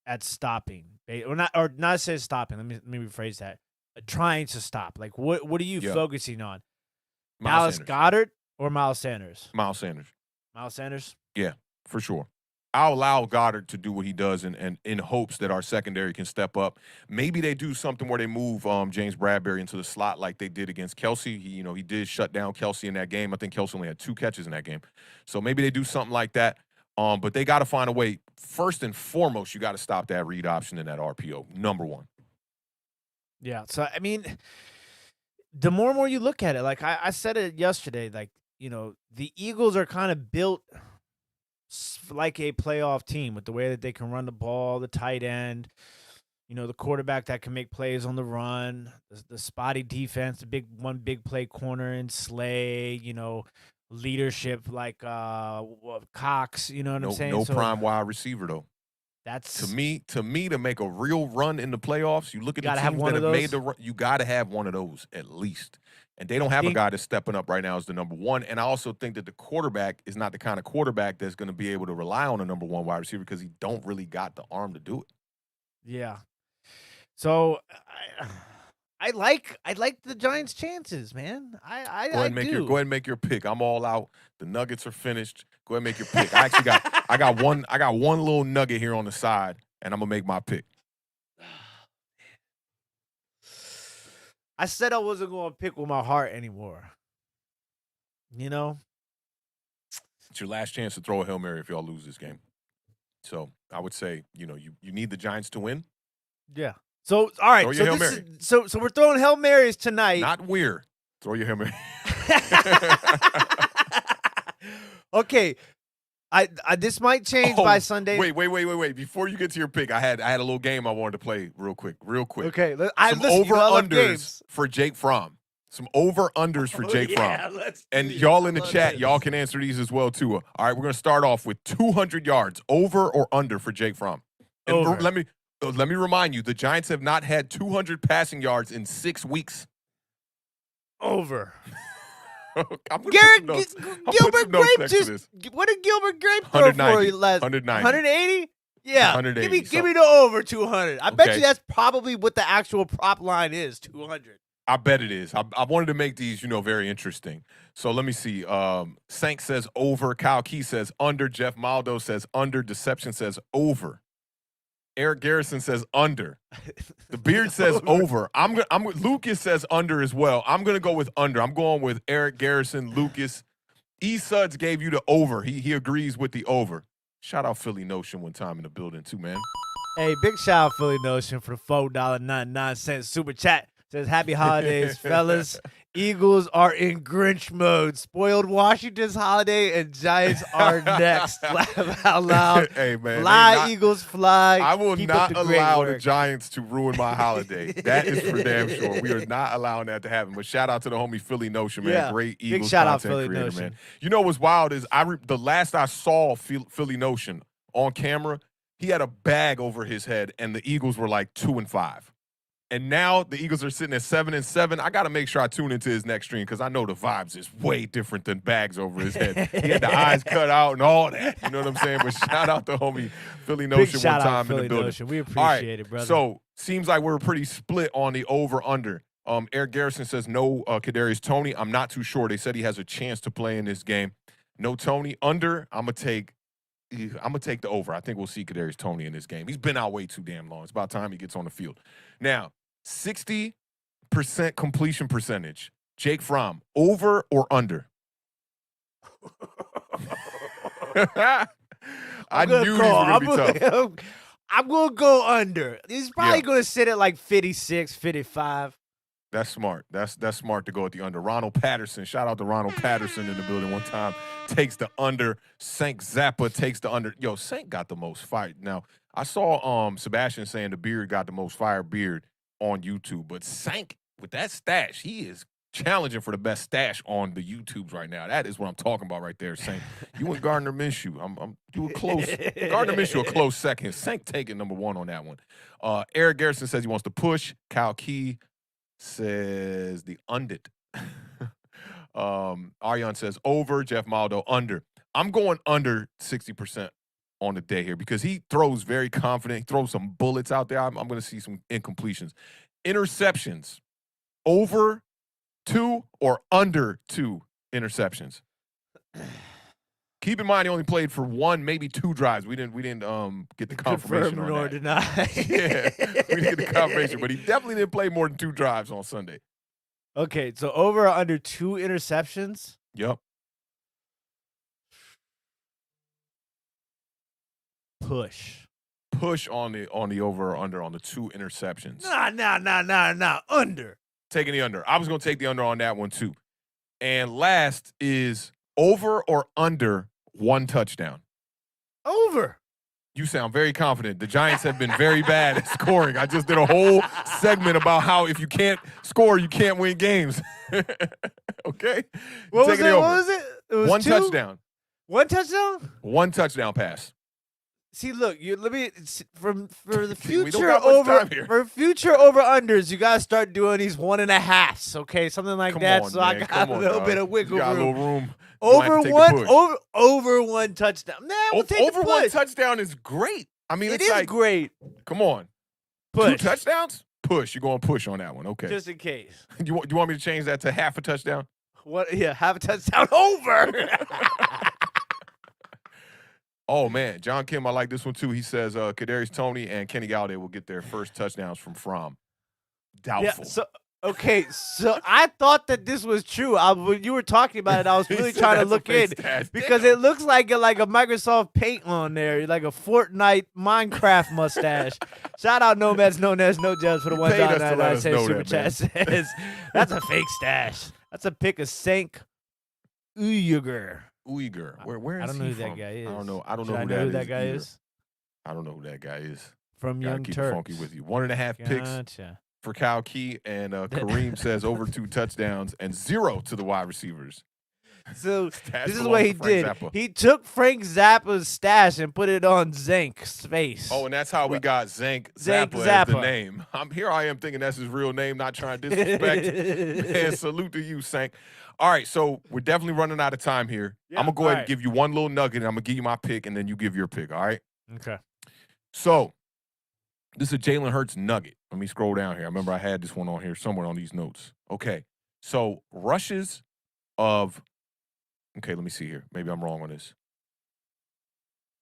at stopping? Or not say stopping. Let me rephrase that. Trying to stop. Like what are you focusing on? Dallas Goedert or Miles Sanders? Miles Sanders. Miles Sanders? Yeah, for sure. I'll allow Goddard to do what he does and in hopes that our secondary can step up. Maybe they do something where they move James Bradbury into the slot like they did against Kelsey. He did shut down Kelsey in that game. I think Kelsey only had 2 catches in that game. So maybe they do something like that. But they got to find a way. First and foremost, you got to stop that read option in that RPO. Number one. Yeah. So, I mean, the more and more you look at it, like I said it yesterday, like, the Eagles are kind of built like a playoff team with the way that they can run the ball, the tight end, the quarterback that can make plays on the run, the spotty defense, the big play corner and Slay, leadership like Cox, you know what I'm saying? No prime wide receiver though. That's to me to make a real run in the playoffs. You look at the teams that have made the run. You got to have one of those at least. And they don't have a guy that's stepping up right now as the number one. And I also think that the quarterback is not the kind of quarterback that's going to be able to rely on a number one wide receiver because he don't really got the arm to do it. Yeah. So I like the Giants' chances, man. Go ahead and make your pick. I'm all out. The Nuggets are finished. Go ahead and make your pick. I got one little nugget here on the side, and I'm gonna make my pick. I said I wasn't going to pick with my heart anymore. It's your last chance to throw a Hail Mary if y'all lose this game. So I would say, you need the Giants to win. Yeah. So, all right. So we're throwing Hail Marys tonight. Not weird. Throw your Hail Mary. Okay. This might change by Sunday. Wait. Before you get to your pick, I had a little game I wanted to play real quick. Okay. Some over-unders for Jake Fromm. Some over-unders for Jake Fromm. And y'all in the chat, y'all can answer these as well, too. All right, we're going to start off with 200 yards, over or under for Jake Fromm. And over. Let me remind you, the Giants have not had 200 passing yards in 6 weeks. Over. Gilbert Grape what did Gilbert Grape throw for you last? 180? Yeah. 180. Give me the over 200. I bet you that's probably what the actual prop line is, 200. I bet it is. I wanted to make these, very interesting. So let me see. Sank says over. Kyle Key says under. Jeff Maldo says under. Deception says over. Eric Garrison says under. The Beard says over. Lucas says under as well. I'm gonna go with under. I'm going with Eric Garrison, Lucas. E Suds gave you the over. He agrees with the over. Shout out Philly Notion one time in the building too, man. Hey, big shout out Philly Notion for the $4.99 super chat. Says happy holidays, fellas. Eagles are in Grinch mode. Spoiled Washington's holiday and Giants are next. Laugh out loud. Hey, man. Fly, Eagles, fly. I will not allow the Giants to ruin my holiday. That is for damn sure. We are not allowing that to happen. But shout out to the homie Philly Notion, man. Yeah. Great Eagles big shout content out Philly creator, Notion. Man. You know what's wild is the last I saw Philly Notion on camera, he had a bag over his head, and the Eagles were like 2-5. And now the Eagles are sitting at 7-7. I got to make sure I tune into his next stream because I know the vibes is way different than bags over his head. He had the eyes cut out and all that. You know what I'm saying? But shout out to homie Philly Notion one time in the building. Notion. We appreciate it, brother. So seems like we're pretty split on the over/under. Eric Garrison says no Kadarius Toney. I'm not too sure. They said he has a chance to play in this game. No Toney. Under. I'm gonna take the over. I think we'll see Kadarius Toney in this game. He's been out way too damn long. It's about time he gets on the field. Now, 60% completion percentage. Jake Fromm, over or under? I knew these were going to be tough. I'm going to go under. He's probably going to sit at like 56, 55. That's smart. That's smart to go with the under. Ronald Patterson. Shout out to Ronald Patterson in the building one time. Takes the under. Sank Zappa takes the under. Yo, Sank got the most fire. Now, I saw Sebastian saying the beard got the most fire beard on YouTube, but Sank with that stash, he is challenging for the best stash on the YouTubes right now. That is what I'm talking about right there, Sank. You and Gardner Minshew. You were close. Gardner Minshew a close second. Sank taking number one on that one. Eric Garrison says he wants to push. Kyle Key says the undit. Aryan says over. Jeff Maldo under. I'm going under 60% on the day here because he throws very confident. He throws some bullets out there. I'm going to see some incompletions. Interceptions. Over 2 or under 2 interceptions. Keep in mind he only played for 1, maybe 2 drives. We didn't get the confirmation on nor that. deny. Yeah, we didn't get the confirmation, but he definitely didn't play more than 2 drives on Sunday. Okay, so over or under 2 interceptions? Yep. Push on the over or under on the 2 interceptions. Nah. Under. Taking the under. I was going to take the under on that one too. And last is over or under 1 touchdown. Over. You sound very confident. The Giants have been very bad at scoring. I just did a whole segment about how if you can't score, you can't win games. Okay? What was it? It was 1 2? touchdown. 1 touchdown? 1 touchdown pass. See, look, for the We don't future got much time here. for future over unders, you gotta start doing these 1.5s, okay, something like that. So I got a little bit of wiggle room. Got a little room. Over 1 touchdown. Nah, we'll take over the 1 push. touchdown is great. I mean, It it's is like, great. come on, Push. 2 touchdowns. Push. You're going to push on that one. Okay. Just in case. You want me to change that to half a touchdown? What? Yeah, have a touchdown over. Oh, man. John Kim, I like this one, too. He says Kadarius Toney and Kenny Galladay will get their first touchdowns from Fromm. Doubtful. Yeah, so I thought that this was true. When you were talking about it, I was really trying to look in because it looks like a Microsoft Paint on there, like a Fortnite Minecraft mustache. Shout out Nomads, No Nest, No Judge for the $1.99 super chat says that's a fake stash. That's a pick of Sank Uyghur. Where is I don't know he who that from? guy is. I don't know. Should I know who that guy either. is? I don't know who that guy is. From Gotta Young keep Turks. it funky with you. 1.5 picks Gotcha. for Kyle Key, and Kareem says over 2 touchdowns and 0 to the wide receivers. So Stats this is belong what to he Frank did. Zappa. He took Frank Zappa's stash and put it on Zank's face. Oh, and that's how we got Zank Zank Zappa as the Zappa. name. I am thinking that's his real name, not trying to disrespect. Man, salute to you, Zank. All right, so we're definitely running out of time here. Yeah, I'm going to go ahead and right. give you one little nugget, and I'm going to give you my pick, and then you give your pick, all right? Okay. So this is a Jalen Hurts nugget. Let me scroll down here. I remember I had this one on here somewhere on these notes. Okay, so rushes of – okay, let me see here. Maybe I'm wrong on this.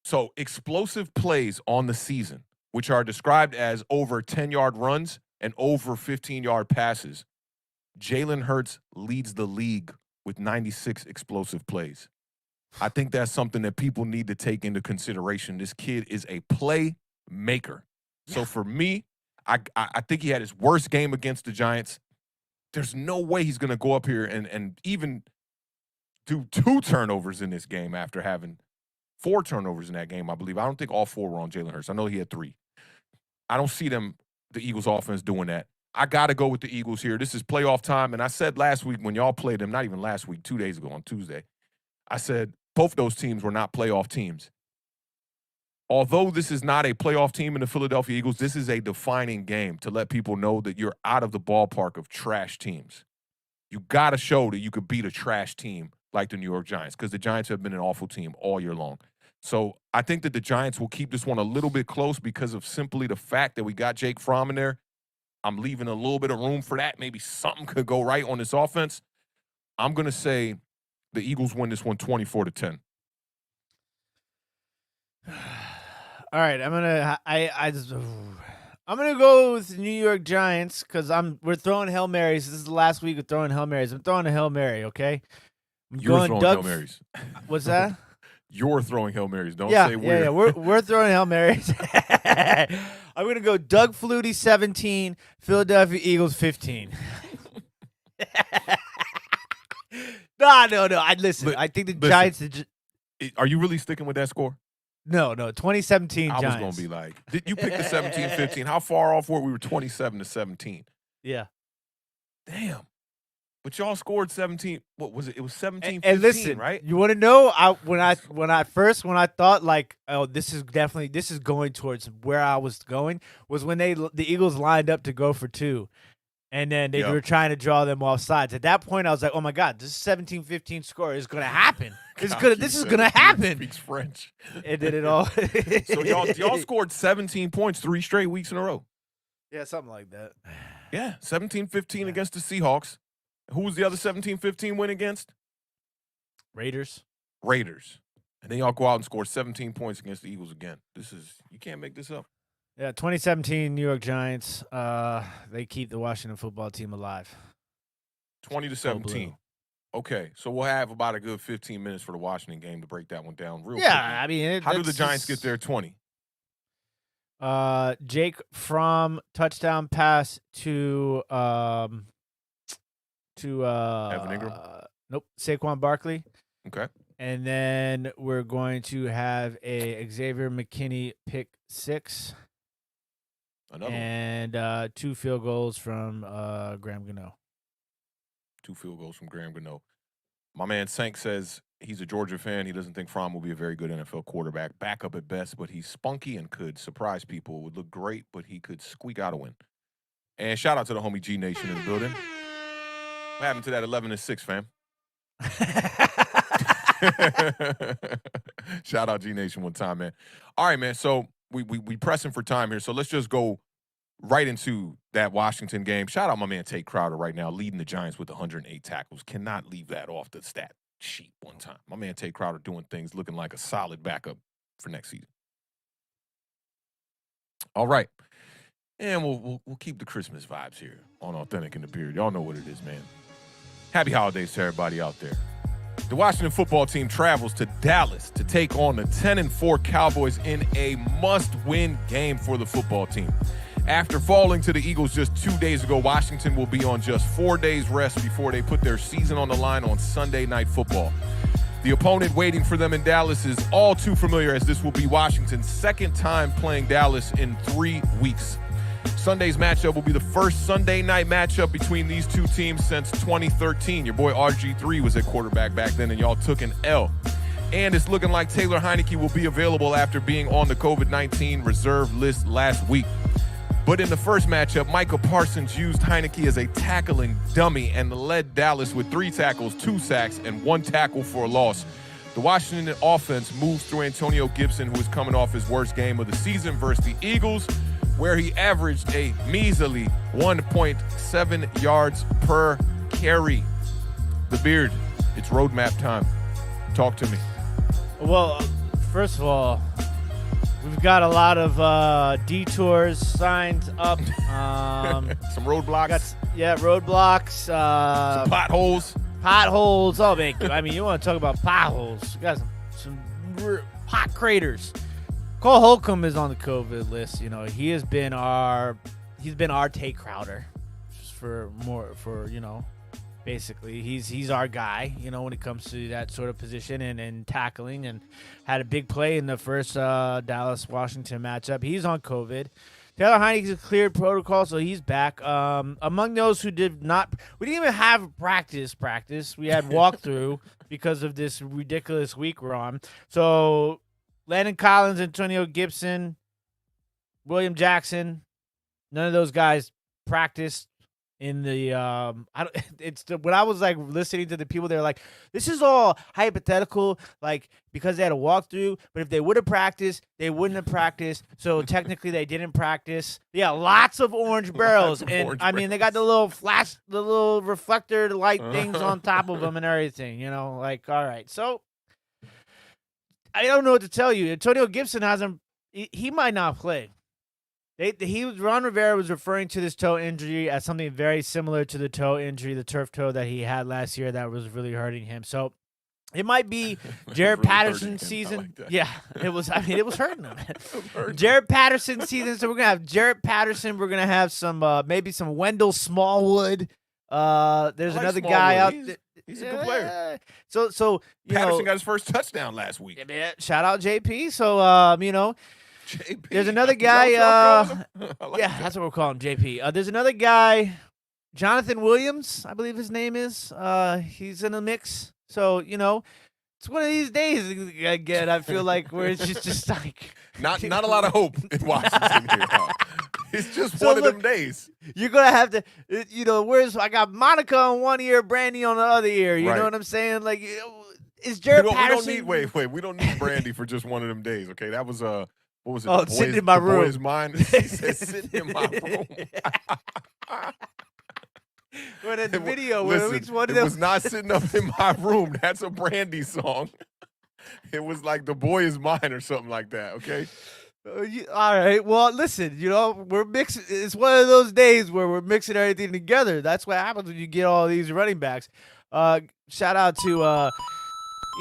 So explosive plays on the season, which are described as over 10-yard runs and over 15-yard passes. Jalen Hurts leads the league with 96 explosive plays. I think that's something that people need to take into consideration. This kid is a playmaker. So for me, I think he had his worst game against the Giants. There's no way he's going to go up here and even do 2 turnovers in this game after having 4 turnovers in that game, I believe. I don't think all 4 were on Jalen Hurts. I know he had 3. I don't see the Eagles offense doing that. I got to go with the Eagles here. This is playoff time, and I said last week when y'all played them, not even last week, 2 days ago on Tuesday, I said both those teams were not playoff teams. Although this is not a playoff team in the Philadelphia Eagles, this is a defining game to let people know that you're out of the ballpark of trash teams. You got to show that you could beat a trash team like the New York Giants because the Giants have been an awful team all year long. So I think that the Giants will keep this one a little bit close because of simply the fact that we got Jake Fromm in there. I'm leaving a little bit of room for that. Maybe something could go right on this offense. I'm going to say the Eagles win this one 24-10. All right, I'm gonna go with the New York Giants because we're throwing Hail Marys. This is the last week of throwing Hail Marys. I'm throwing a Hail Mary, okay? You're throwing Hail Marys. What's that? You're throwing Hail Marys. Don't say weird. Yeah, we're throwing Hail Marys. I'm gonna go Doug Flutie 17, Philadelphia Eagles 15. No. I think the Giants. Are you really sticking with that score? No. 2017 I Giants. was gonna be like, did you pick the 17-15? How far off were we? 27-17. Yeah. Damn. But y'all scored 17. What was it? It was 17-15, and listen, right? You want to know? When I thought like, oh, this is going towards where I was going, was when the Eagles lined up to go for 2. And then they were trying to draw them off sides. At that point, I was like, "Oh my God, this 17-15 score is going to happen. This is going to happen." Speaks French. It did it all. So y'all scored 17 points 3 straight weeks in a row. Yeah, something like that. Yeah, 17-15 against the Seahawks. Who was the other 17-15 win against? Raiders. And then y'all go out and score 17 points against the Eagles again. You can't make this up. Yeah, 2017 New York Giants. They keep the Washington football team alive. 20-17. Okay, so we'll have about a good 15 minutes for the Washington game to break that one down real quick. I mean, how do the Giants get their 20? Jake Fromm touchdown pass to Evan Ingram. Nope, Saquon Barkley. Okay. And then we're going to have a Xavier McKinney pick 6. Another and 2 field goals from Graham Gano. 2 field goals from Graham Gano. My man Sank says he's a Georgia fan. He doesn't think Fromm will be a very good NFL quarterback. Backup at best, but he's spunky and could surprise people. Would look great, but he could squeak out a win. And shout out to the homie G Nation in the building. What happened to that 11-6, fam? Shout out G Nation one time, man. All right, man. So we pressing for time here, so let's just go right into that Washington game. Shout out my man Tate Crowder right now, leading the Giants with 108 tackles. Cannot leave that off the stat sheet one time. My man Tate Crowder doing things, looking like a solid backup for next season. All right, and we'll keep the Christmas vibes here on Awthentik and The Beard. Y'all know what it is, man. Happy holidays to everybody out there. The Washington football team travels to Dallas to take on the 10-4 Cowboys in a must-win game for the football team. After falling to the Eagles just 2 days ago, Washington will be on just 4 days rest before they put their season on the line on Sunday Night Football. The opponent waiting for them in Dallas is all too familiar, as this will be Washington's second time playing Dallas in 3 weeks. Sunday's matchup will be the first Sunday night matchup between these two teams since 2013. Your boy RG3 was at quarterback back then, and y'all took an L. And it's looking like Taylor Heineke will be available after being on the COVID-19 reserve list last week. But in the first matchup, Micah Parsons used Heineke as a tackling dummy and led Dallas with 3 tackles, 2 sacks, and 1 tackle for a loss. The Washington offense moves through Antonio Gibson, who is coming off his worst game of the season versus the Eagles, where he averaged a measly 1.7 yards per carry. The Beard, it's roadmap time. Talk to me. Well, first of all, we've got a lot of detours, signs up. Some roadblocks. Roadblocks. Some potholes. Potholes. Oh, man. I mean, you want to talk about potholes. We got some pot craters. Cole Holcomb is on the COVID list. You know, he's been our Tate Crowder basically he's our guy, you know, when it comes to that sort of position and tackling, and had a big play in the first Dallas-Washington matchup. He's on COVID. Taylor Heineke's cleared protocol, so he's back. Among those who did not, we didn't even have practice. We had walkthrough because of this ridiculous week we're on. So Landon Collins, Antonio Gibson, William Jackson, none of those guys practiced in the when I was like listening to the people, they're like, this is all hypothetical, like because they had a walkthrough, but if they would have practiced, they wouldn't have practiced. So technically they didn't practice. Yeah, lots of orange barrels. I mean, they got the little flash, the little reflector light things on top of them and everything, you know, like, all right. So I don't know what to tell you. Antonio Gibson he might not play. Ron Rivera was referring to this toe injury as something very similar to the toe injury, the turf toe that he had last year that was really hurting him. So it might be Jared Patterson's season. Like yeah, it was. I mean, it was hurting him. Jared Patterson's season. So we're gonna have Jared Patterson. We're gonna have some maybe some Wendell Smallwood. There's another guy out. He's a good player. So Patterson got his first touchdown last week. Yeah, shout out JP. So JP. there's another guy. That's what we're calling him, JP. There's another guy, Jonathan Williams, I believe his name is. He's in the mix. So it's one of these days again. I feel like where it's just like not a lot of hope in Washington here. Huh? It's just one of them days. You're gonna have to, where's I got Monica on one ear, Brandy on the other ear. You know what I'm saying? Like, is Jared Patterson? We don't need Brandy for just one of them days. Okay, that was what was it? Oh, sitting in my room. Boy's mind. He said, sitting in my room. But in the video, it was not sitting up in my room. That's a Brandy song. It was like The Boy Is Mine or something like that, okay? All right. Well, listen, we're mixing. It's one of those days where we're mixing everything together. That's what happens when you get all these running backs. Shout out to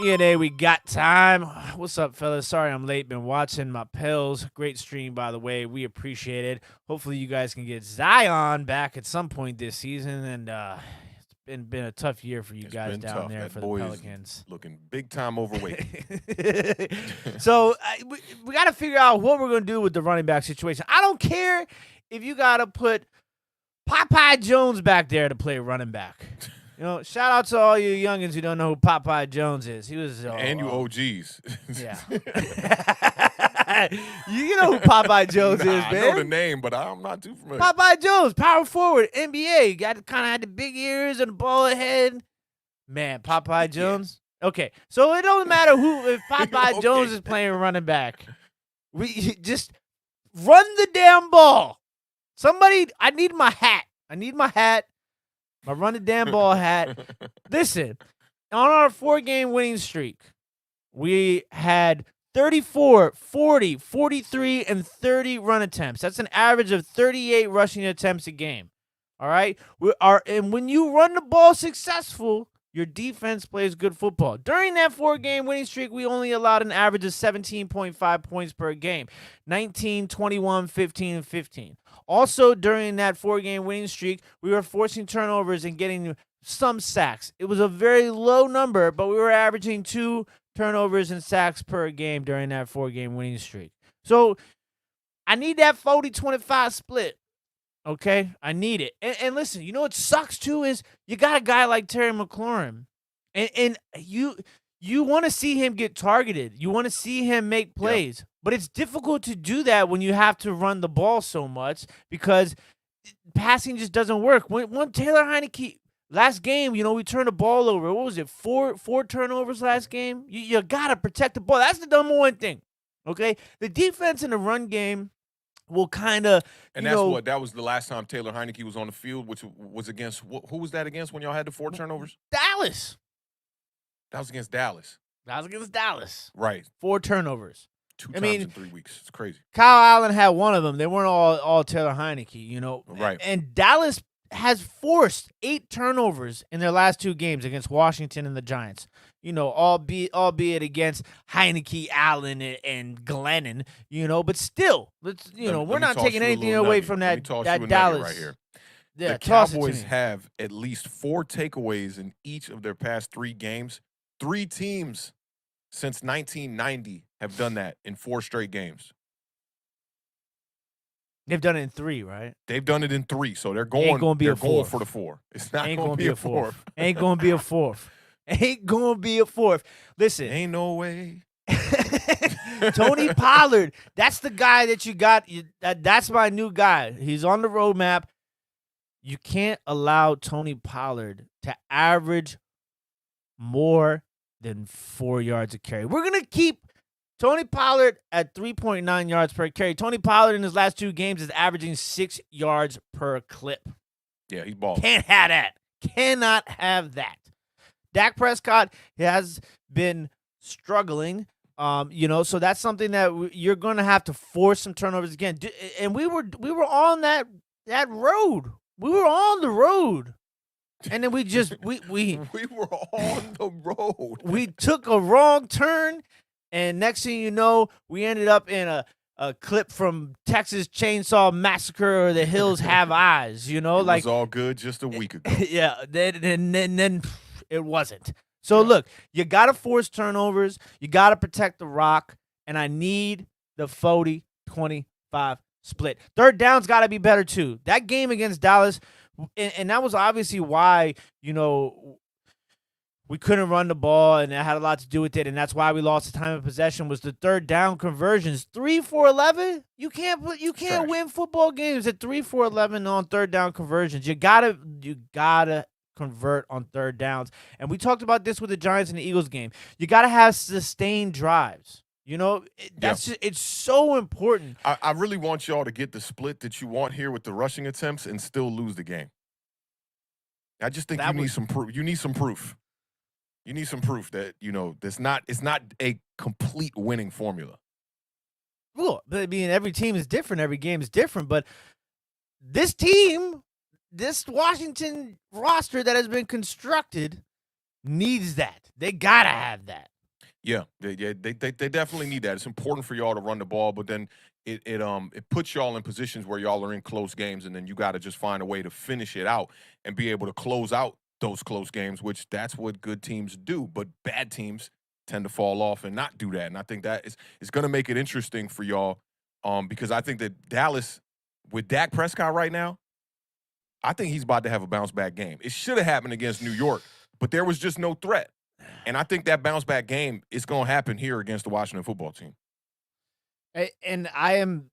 E&A. We got time. What's up, fellas? Sorry I'm late. Been watching my pills. Great stream, by the way. We appreciate it. Hopefully you guys can get Zion back at some point this season. And it's been a tough year for you guys down there for the Pelicans. Looking big time overweight. So we got to figure out what we're going to do with the running back situation. I don't care if you got to put Popeye Jones back there to play running back. Shout out to all you youngins who don't know who Popeye Jones is. He was and you OGs. Yeah. You know who Popeye Jones is, man. I know the name, but I'm not too familiar. Popeye Jones, power forward, NBA. Kind of had the big ears and the bald head. Man, Popeye Jones. Okay, so it don't matter if Popeye Jones is playing running back. We just run the damn ball. Somebody, I need my hat. My run the damn ball hat. Listen, on our 4-game winning streak, we had 34, 40, 43, and 30 run attempts. That's an average of 38 rushing attempts a game. All right? And when you run the ball successful, your defense plays good football. During that 4-game winning streak, we only allowed an average of 17.5 points per game. 19, 21, 15, and 15. Also, during that 4-game winning streak, we were forcing turnovers and getting some sacks. It was a very low number, but we were averaging 2 turnovers and sacks per game during that 4-game winning streak. So I need that 40-25 split. Okay? I need it. And listen, what sucks too is you got a guy like Terry McLaurin, and you want to see him get targeted. You want to see him make plays. Yeah. But it's difficult to do that when you have to run the ball so much because passing just doesn't work. When Taylor Heineke, last game, we turned the ball over. What was it, four turnovers last game? You got to protect the ball. That's the number one thing, okay? The defense in the run game will kind of, and that was the last time Taylor Heineke was on the field, which was against, who was that against when y'all had the 4 turnovers? Dallas. That was against Dallas. Right. 4 turnovers. 2 times in 3 weeks. It's crazy. Kyle Allen had one of them. They weren't all Taylor Heineke, Right. And Dallas has forced 8 turnovers in their last 2 games against Washington and the Giants. Albeit against Heineke, Allen, and Glennon, but still, we're not taking anything away from that Dallas right here. Yeah, the Cowboys have at least 4 takeaways in each of their past 3 games. 3 teams since 1990 have done that in 4 straight games. They've done it in 3, right? They've done it in 3, so they're going for the 4. It's not going to be a 4th. Ain't going to be a 4th. Ain't going to be a 4th. Listen. Ain't no way. Tony Pollard, that's the guy that you got. That's my new guy. He's on the roadmap. You can't allow Tony Pollard to average more than 4 yards a carry. We're going to keep Tony Pollard at 3.9 yards per carry. Tony Pollard in his last 2 games is averaging 6 yards per clip. Yeah, he's balling. Can't have that. Cannot have that. Dak Prescott has been struggling, so that's something that you're going to have to force some turnovers again. And we were on that road. We were on the road, and then we were on the road. We took a wrong turn, and next thing you know, we ended up in a clip from Texas Chainsaw Massacre or The Hills Have Eyes. It was all good just a week ago. Yeah, then It wasn't. So look, you got to force turnovers. You got to protect the rock. And I need the 40-25 split. Third down's got to be better too. That game against Dallas, and that was obviously why, we couldn't run the ball, and that had a lot to do with it, and that's why we lost the time of possession. Was the third down conversions 3 for 11? You can't win football games at 3 for 11 on third down conversions. You gotta convert on third downs, and we talked about this with the Giants and the Eagles game. You gotta have sustained drives. It's so important. I really want y'all to get the split that you want here with the rushing attempts and still lose the game. I just think need some proof. You need some proof. You need some proof that, it's not a complete winning formula. Well, I mean, every team is different. Every game is different. But this team, this Washington roster that has been constructed needs that. They got to have that. Yeah, they definitely need that. It's important for y'all to run the ball, but then it puts y'all in positions where y'all are in close games, and then you got to just find a way to finish it out and be able to close out those close games, which that's what good teams do. But bad teams tend to fall off and not do that. And I think that is going to make it interesting for y'all, because I think that Dallas, with Dak Prescott right now, I think he's about to have a bounce-back game. It should have happened against New York, but there was just no threat. And I think that bounce-back game is going to happen here against the Washington football team. And I am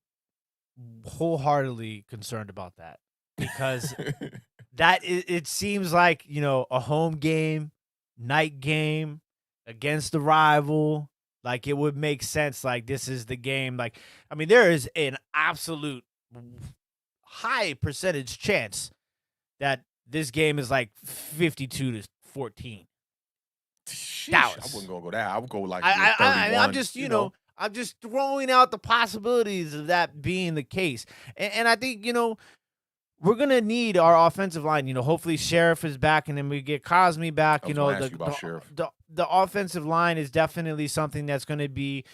wholeheartedly concerned about that because it seems like, a home game, night game against the rival. Like, it would make sense. Like, this is the game. Like, I mean, there is an absolute high percentage chance that this game is like 52-14. Sheesh, Dallas. I wouldn't go that. I would go like I'm just, I'm just throwing out the possibilities of that being the case. And I think, we're going to need our offensive line. Hopefully Sheriff is back and then we get Cosme back. The offensive line is definitely something that's going to be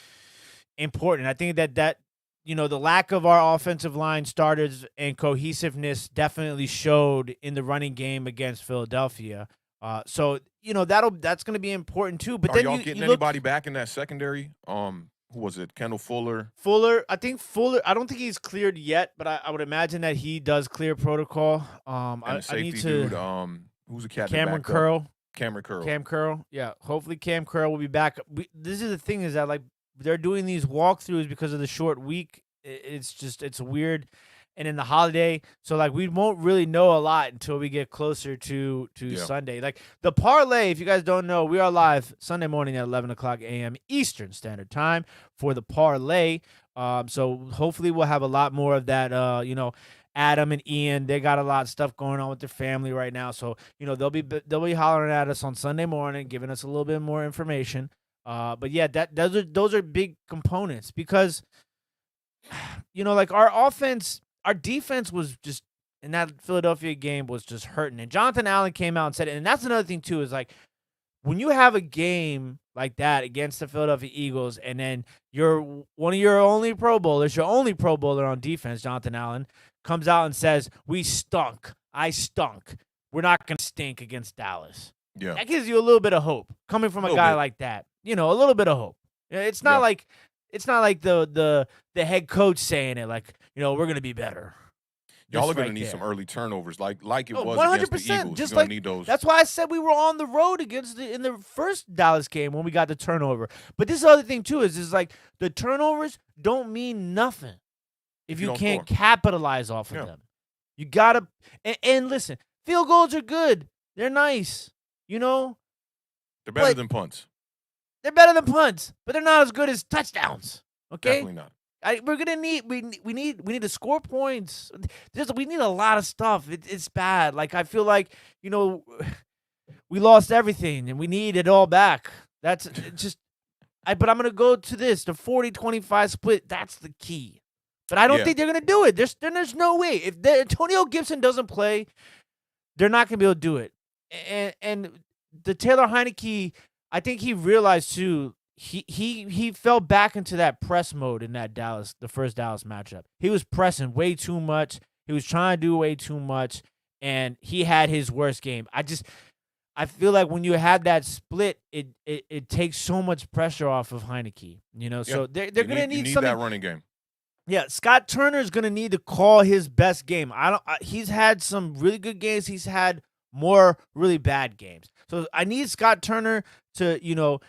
important. I think that the lack of our offensive line starters and cohesiveness definitely showed in the running game against Philadelphia. So that's going to be important too. But are y'all getting anybody back in that secondary? Who was it? Kendall Fuller. I think Fuller. I don't think he's cleared yet, but I would imagine that he does clear protocol. And the safety dude. Who's the cat? Cameron Curl. Cam Curl. Yeah, hopefully Cam Curl will be back. This is the thing is that like they're doing these walkthroughs because of the short week. It's weird. And in the holiday, so like we won't really know a lot until we get closer to Sunday. Like the parlay, if you guys don't know, we are live Sunday morning at 11 o'clock a.m. Eastern Standard Time for the parlay. So hopefully we'll have a lot more of that. Adam and Ian, they got a lot of stuff going on with their family right now. So they'll be hollering at us on Sunday morning, giving us a little bit more information. But yeah, those are big components because like our offense. Our defense was just, in that Philadelphia game, was just hurting. And Jonathan Allen came out and said it. And that's another thing, too, is like, when you have a game like that against the Philadelphia Eagles, and then one of your only Pro Bowlers, your only Pro Bowler on defense, Jonathan Allen, comes out and says, we stunk. I stunk. We're not going to stink against Dallas. Yeah. That gives you a little bit of hope coming from a guy like that. A little bit of hope. It's not like the head coach saying it like, we're going to be better. Y'all are going to need some early turnovers like it was 100%, against the Eagles. Just You're going to need those. That's why I said we were on the road in the first Dallas game when we got the turnover. But this other thing, too, is like the turnovers don't mean nothing if you can't capitalize off of them. You got to – and listen, field goals are good. They're nice, They're better than punts. They're better than punts, but they're not as good as touchdowns. Okay, definitely not. We're gonna need we need to score points. We need a lot of stuff. It's bad. Like I feel like we lost everything and we need it all back. That's just. But I'm gonna go to this the 40-25 split. That's the key. But I don't think they're gonna do it. There's no way if Antonio Gibson doesn't play, they're not gonna be able to do it. And the Taylor Heineke. I think he realized too. He fell back into that press mode in the first Dallas matchup. He was pressing way too much. He was trying to do way too much, and he had his worst game. I feel like when you have that split, it takes so much pressure off of Heineke. So they're gonna need something. That running game. Yeah, Scott Turner is gonna need to call his best game. He's had some really good games. He's had more really bad games. So I need Scott Turner to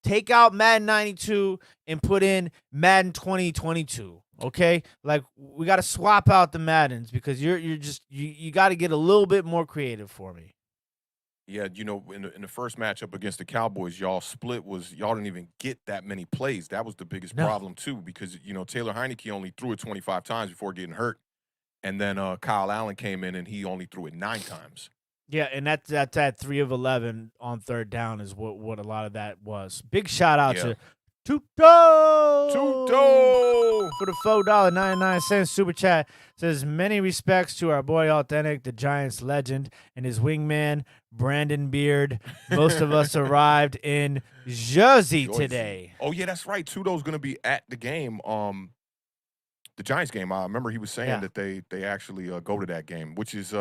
take out Madden 92 and put in Madden 2022. Okay, like we got to swap out the Maddens because you got to get a little bit more creative for me. Yeah, in the first matchup against the Cowboys, y'all didn't even get that many plays. That was the biggest problem too, because Taylor Heineke only threw it 25 times before getting hurt, and then Kyle Allen came in and he only threw it 9 times. Yeah, and that's at 3 of 11 on third down is what a lot of that was. Big shout out to Tuto for the $4.99 super chat. Says many respects to our boy Awthentik, the Giants legend, and his wingman Brandon Beard. Most of us arrived in Jersey today. Oh yeah, that's right. Tuto's gonna be at the game, the Giants game. I remember he was saying that they actually go to that game, which is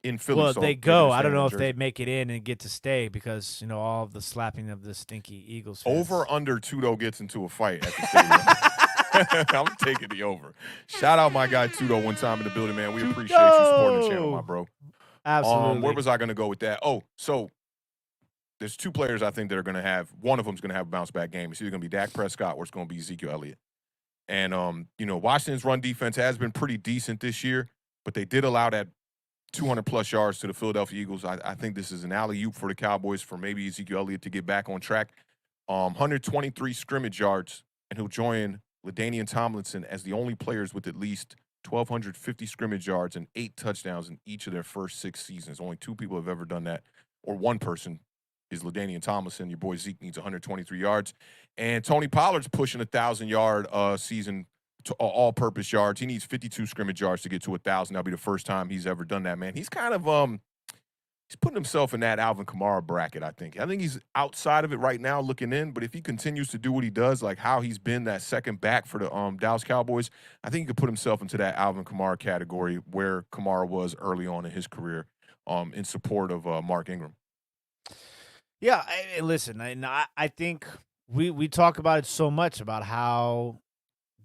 in Philly. Well, so they go. I don't know if they make it in and get to stay because all of the slapping of the stinky Eagles fans. Over under Tuto gets into a fight at the stadium. I'm taking the over. Shout out my guy Tuto one time in the building, man. We appreciate you supporting the channel, my bro. Absolutely. Where was I going to go with that? Oh, so there's 2 players I think that are going to have. One of them's going to have a bounce back game. It's either going to be Dak Prescott or it's going to be Ezekiel Elliott. And Washington's run defense has been pretty decent this year, but they did allow that 200-plus yards to the Philadelphia Eagles. I think this is an alley-oop for the Cowboys for maybe Ezekiel Elliott to get back on track. 123 scrimmage yards, and he'll join LaDainian Tomlinson as the only players with at least 1,250 scrimmage yards and 8 touchdowns in each of their first 6 seasons. Only 2 people have ever done that, or one person is LaDainian Tomlinson. Your boy Zeke needs 123 yards. And Tony Pollard's pushing a 1,000-yard season to all-purpose yards. He needs 52 scrimmage yards to get to 1,000. That'll be the first time he's ever done that, man. He's kind of he's putting himself in that Alvin Kamara bracket, I think. I think he's outside of it right now looking in, but if he continues to do what he does, like how he's been that second back for the Dallas Cowboys, I think he could put himself into that Alvin Kamara category where Kamara was early on in his career in support of Mark Ingram. Yeah, listen, I think we talk about it so much about how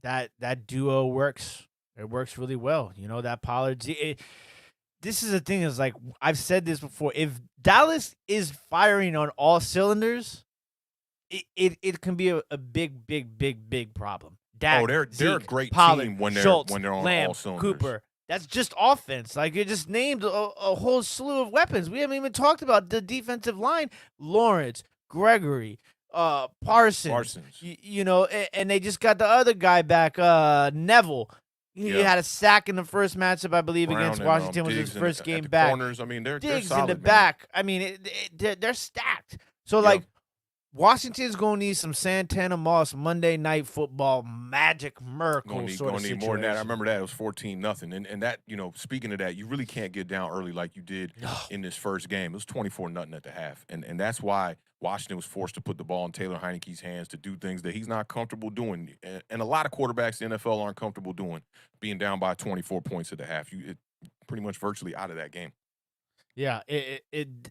that duo works. It works really well. That Pollard. This is the thing is like I've said this before. If Dallas is firing on all cylinders, it can be a big problem. Dak, they're Zeke, a great Pollard, team when they're Schultz, on Lamb, all cylinders. Cooper. That's just offense. Like you just named a whole slew of weapons. We haven't even talked about the defensive line. Lawrence, Gregory, Parsons. And they just got the other guy back, Neville. He had a sack in the first matchup, I believe, against Washington. Was his first game back. Corners. I mean, they're Diggs solid, in the man. back. I mean, they're stacked. So like, Washington's gonna need some Santana Moss Monday Night Football magic miracle Gonna need more than that. I remember that it was 14-0, and that speaking of that, you really can't get down early like you did in this first game. It was 24-0 at the half, and that's why Washington was forced to put the ball in Taylor Heineke's hands to do things that he's not comfortable doing, and a lot of quarterbacks in the NFL aren't comfortable doing, being down by 24 points at the half. You pretty much virtually out of that game. Yeah,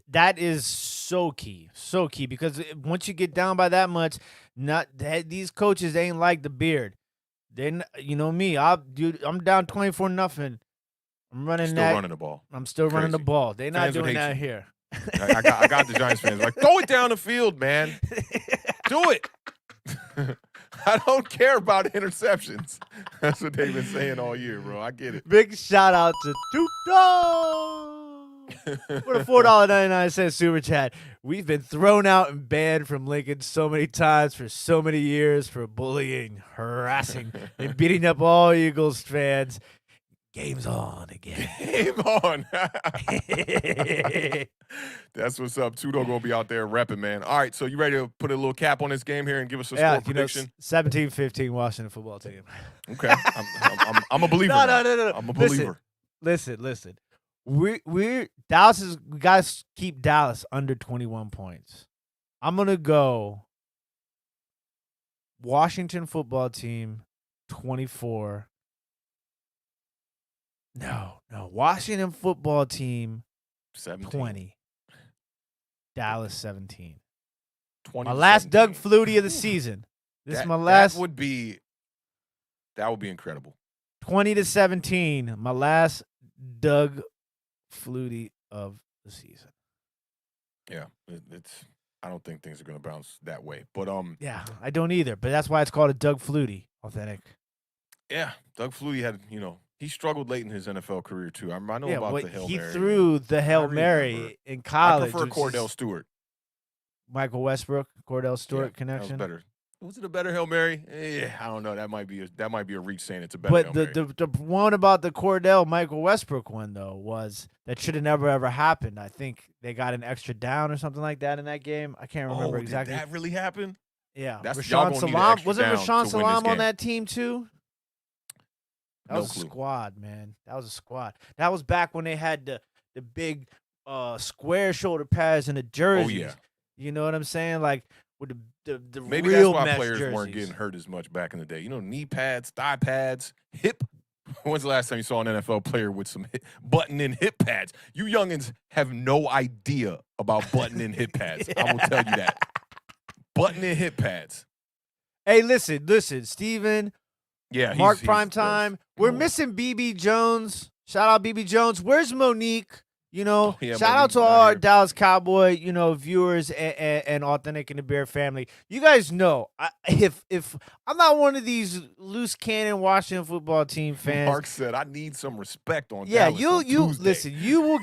that is so key because once you get down by that much, these coaches ain't like the Beard. Then me, I'm down 24-0. I'm running running the ball. I'm still running the ball. They're not doing that here. I got the Giants fans like, throw it down the field, man. Do it. I don't care about interceptions. That's what they've been saying all year, bro. I get it. Big shout out to Tuto for the $4.99 super chat. We've been thrown out and banned from Lincoln so many times for so many years for bullying, harassing, and beating up all Eagles fans. Game's on again. Game on. That's what's up. Tuto gonna be out there repping, man. All right, so you ready to put a little cap on this game here and give us a score prediction? 17-15 Washington football team. Okay, I'm a believer. No. I'm a believer. Listen. We got to keep Dallas under 21 points. I'm gonna go Washington football team 24. No. Washington football team 17. 20. Dallas 17. 20 My to last 17. Doug Flutie of the season. This is my last. That would be incredible. 20 to 17. My last Doug Flutie of the season. Yeah, it's. I don't think things are going to bounce that way. But yeah, I don't either. But that's why it's called a Doug Flutie. Authentic. Yeah, Doug Flutie had, he struggled late in his NFL career too. I know about the Hail he Mary. He threw the Hail Mary in college. I prefer Cordell Stewart. Michael Westbrook, Cordell Stewart connection. That was better. Was it a better Hail Mary? Yeah, I don't know. That might be a reach saying it's a better Hail Mary. But the one about the Cordell Michael Westbrook one though was that should have never ever happened. I think they got an extra down or something like that in that game. I can't remember exactly. Did that really happen? Yeah, Rashawn Salam. Wasn't Rashawn Salam on that team too? That was a squad, man. That was a squad. That was back when they had the big square shoulder pads and the jerseys. Oh yeah. You know what I'm saying? Like with the maybe real that's why mesh players jerseys. weren't getting hurt as much back in the day. Knee pads, thigh pads, hip. When's the last time you saw an NFL player with some button-in hip pads? You youngins have no idea about button-in hip pads. I will tell you that. Button-in hip pads. Hey, listen, Steven. Yeah, Mark Primetime. We're missing BB Jones. Shout out BB Jones. Where's Monique? Shout out to all our Dallas Cowboy, viewers and Awthentik and the Beard family. You guys know, if I'm not one of these loose cannon Washington football team fans. Mark said, I need some respect on Dallas on you Tuesday. Listen, you will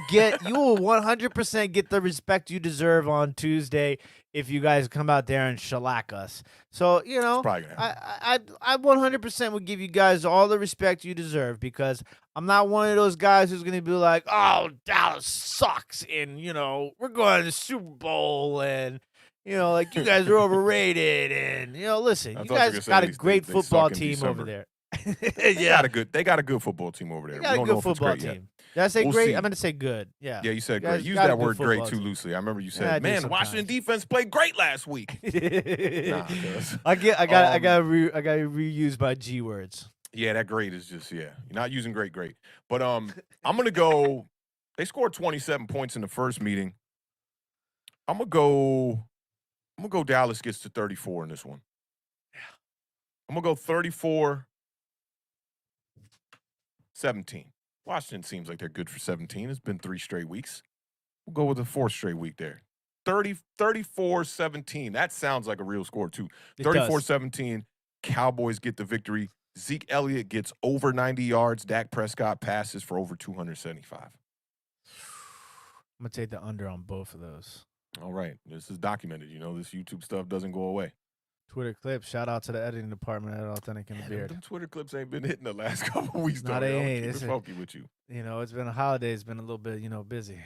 100% get the respect you deserve on Tuesday if you guys come out there and shellac us. So, I 100% would give you guys all the respect you deserve because I'm not one of those guys who's going to be like, oh, Dallas sucks and, we're going to the Super Bowl and, you guys are overrated and, listen, you guys got a great football team over there. Yeah, they got a good football team over there. They got a good football team. Did I say great? I'm going to say good. Yeah. Yeah, you said great. Use that word great too loosely. I remember you said, "Man, Washington defense played great last week." I got reused by G words. Yeah, that great is just you're not using great. But I'm going to go. They scored 27 points in the first meeting. I'm going to go Dallas gets to 34 in this one. Yeah. I'm going to go 34-17. Washington seems like they're good for 17. It's been 3 straight weeks. We'll go with a 4th straight week there. 34-17. That sounds like a real score, too. 34-17. Cowboys get the victory. Zeke Elliott gets over 90 yards. Dak Prescott passes for over 275. I'm going to take the under on both of those. All right. This is documented. This YouTube stuff doesn't go away. Twitter clips. Shout out to the editing department at Awthentik and The Beard. Them Twitter clips ain't been hitting the last couple of weeks. No, they ain't. It's funky with you. It's been a holiday. It's been a little bit, busy.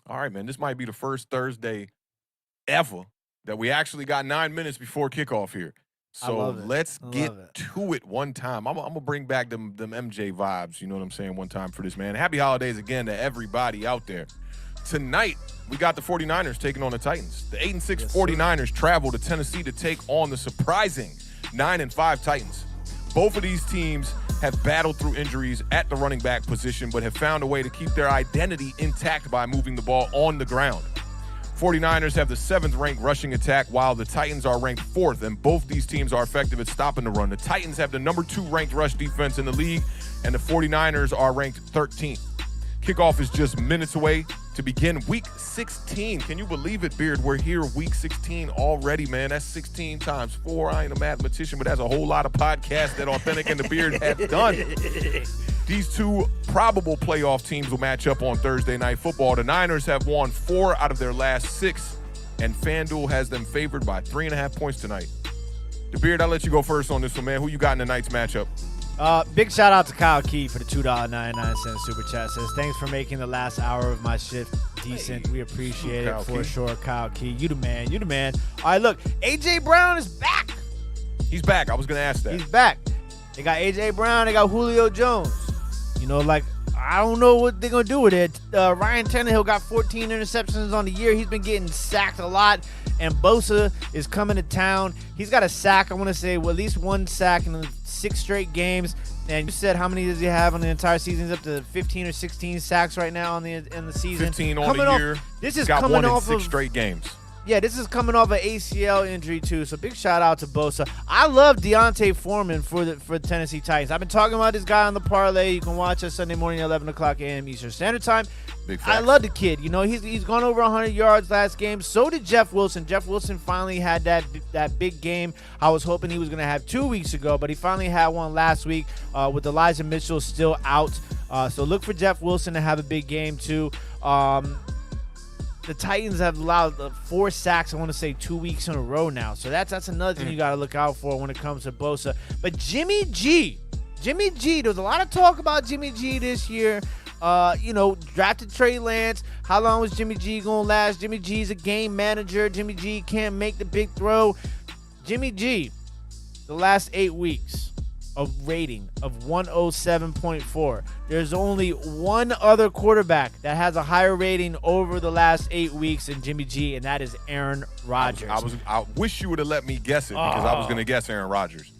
All right, man. This might be the first Thursday ever that we actually got 9 minutes before kickoff here. So let's get to it one time. I'm going to bring back them MJ vibes, you know what I'm saying, one time for this, man. Happy holidays again to everybody out there. Tonight, we got the 49ers taking on the Titans. The 8-6 49ers travel to Tennessee to take on the surprising 9-5 Titans. Both of these teams have battled through injuries at the running back position, but have found a way to keep their identity intact by moving the ball on the ground. 49ers have the 7th-ranked rushing attack, while the Titans are ranked 4th, and both these teams are effective at stopping the run. The Titans have the number 2 ranked rush defense in the league, and the 49ers are ranked 13th. Kickoff is just minutes away to begin Week 16. Can you believe it, Beard? We're here Week 16 already, man. That's 16 times 4. I ain't a mathematician, but that's a whole lot of podcasts that Awthentik and The Beard have done. These two probable playoff teams will match up on Thursday Night Football. The Niners have won 4 out of their last 6, and FanDuel has them favored by 3.5 points tonight. The Beard, I'll let you go first on this one, man. Who you got in tonight's matchup? Big shout out to Kyle Key for the $2.99 super chat. Says, thanks for making the last hour of my shift decent. We appreciate it for sure, Kyle Key. You the man. You the man. All right, look, A.J. Brown is back. He's back. I was going to ask that. He's back. They got A.J. Brown. They got Julio Jones. I don't know what they're going to do with it. Ryan Tannehill got 14 interceptions on the year. He's been getting sacked a lot. and Bosa is coming to town. He's got a sack, I want to say, at least one sack in the 6 straight games. And you said how many does he have on the entire season? He's up to 15 or 16 sacks right now in the season. 15 on the year. This is got coming one in off 6 of straight games. Yeah, this is coming off an ACL injury too. So big shout out to Bosa. I love Deontay Foreman for the Tennessee Titans. I've been talking about this guy on the parlay. You can watch us Sunday morning at 11 o'clock a.m. Eastern Standard Time. Big facts. I love the kid. You know, he's gone over 100 yards last game. So did Jeff Wilson. Jeff Wilson finally had that big game I was hoping he was going to have 2 weeks ago, but he finally had one last week with Elijah Mitchell still out. So look for Jeff Wilson to have a big game too. The Titans have allowed 4 sacks, I want to say, 2 weeks in a row now. So that's another thing you got to look out for when it comes to Bosa. But Jimmy G, there's a lot of talk about Jimmy G this year. Drafted Trey Lance. How long was Jimmy G going to last? Jimmy G's a game manager. Jimmy G can't make the big throw. Jimmy G, the last 8 weeks, a rating of 107.4. There's only one other quarterback that has a higher rating over the last 8 weeks than Jimmy G, and that is Aaron Rodgers. I wish you would have let me guess it because I was going to guess Aaron Rodgers.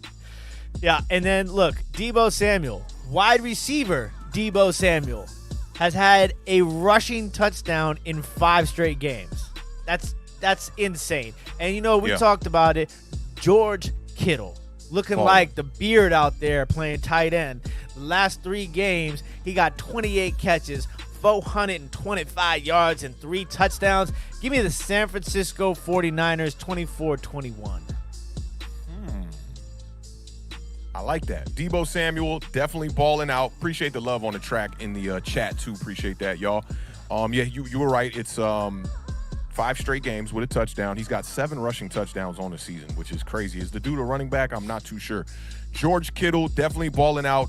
Yeah, and then look, Deebo Samuel, wide receiver Deebo Samuel, has had a rushing touchdown in 5 straight games. That's insane. And we talked about it. George Kittle, looking like the Beard out there playing tight end. The last 3 games, he got 28 catches, 425 yards, and 3 touchdowns. Give me the San Francisco 49ers 24-21. I like that. Deebo Samuel definitely balling out. Appreciate the love on the track in the chat too. Appreciate that, y'all. You were right. It's 5 straight games with a touchdown. He's got 7 rushing touchdowns on the season, which is crazy. Is the dude a running back? I'm not too sure. George Kittle definitely balling out.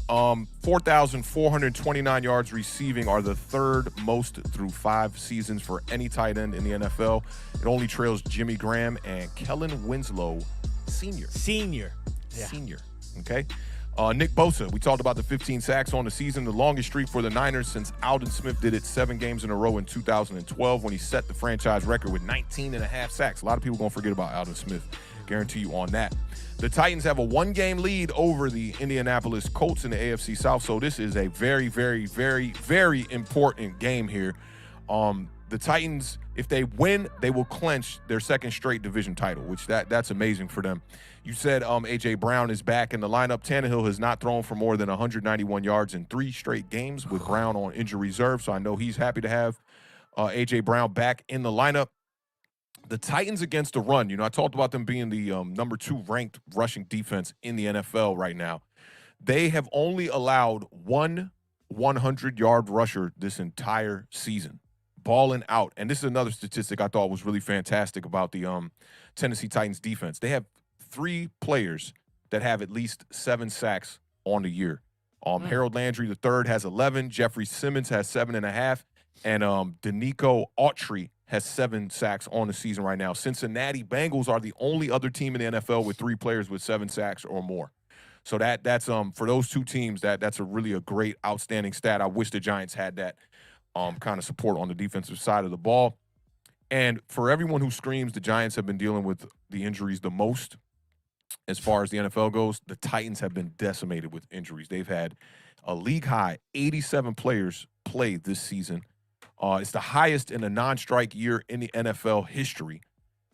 4,429 yards receiving are the 3rd most through 5 seasons for any tight end in the NFL. It only trails Jimmy Graham and Kellen Winslow Sr. Yeah. Senior. Okay. Nick Bosa, we talked about the 15 sacks on the season, the longest streak for the Niners since Alden Smith did it 7 games in a row in 2012 when he set the franchise record with 19.5 sacks. A lot of people going to forget about Alden Smith. Guarantee you on that. The Titans have a 1-game lead over the Indianapolis Colts in the AFC South, so this is a very, very, very, very important game here. The Titans, if they win, they will clinch their 2nd straight division title, which that's amazing for them. You said A.J. Brown is back in the lineup. Tannehill has not thrown for more than 191 yards in 3 straight games with Brown on injury reserve, so I know he's happy to have A.J. Brown back in the lineup. The Titans against the run, I talked about them being the number 2 ranked rushing defense in the NFL right now. They have only allowed 1 100-yard rusher this entire season, balling out. And this is another statistic I thought was really fantastic about the Tennessee Titans defense. They have 3 players that have at least 7 sacks on the year. Harold Landry III has 11. Jeffrey Simmons has 7.5. And Danico Autry has 7 sacks on the season right now. Cincinnati Bengals are the only other team in the NFL with 3 players with 7 sacks or more. So that's for those 2 teams, that's a great, outstanding stat. I wish the Giants had that kind of support on the defensive side of the ball. And for everyone who screams the Giants have been dealing with the injuries the most, as far as the NFL goes, the Titans have been decimated with injuries. They've had a league-high 87 players play this season. It's the highest in a non-strike year in the NFL history.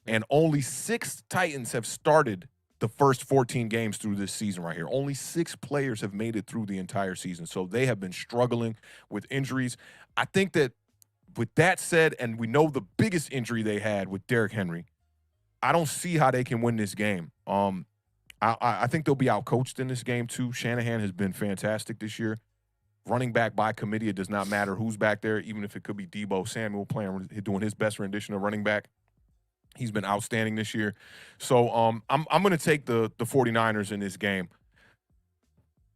And only 6 Titans have started the first 14 games through this season right here. Only 6 players have made it through the entire season. So they have been struggling with injuries. I think that with that said, and we know the biggest injury they had with Derrick Henry, I don't see how they can win this game. I think they'll be outcoached in this game too. Shanahan has been fantastic this year. Running back by committee, it does not matter who's back there, even if it could be Deebo Samuel doing his best rendition of running back. He's been outstanding this year. So I'm going to take the 49ers in this game.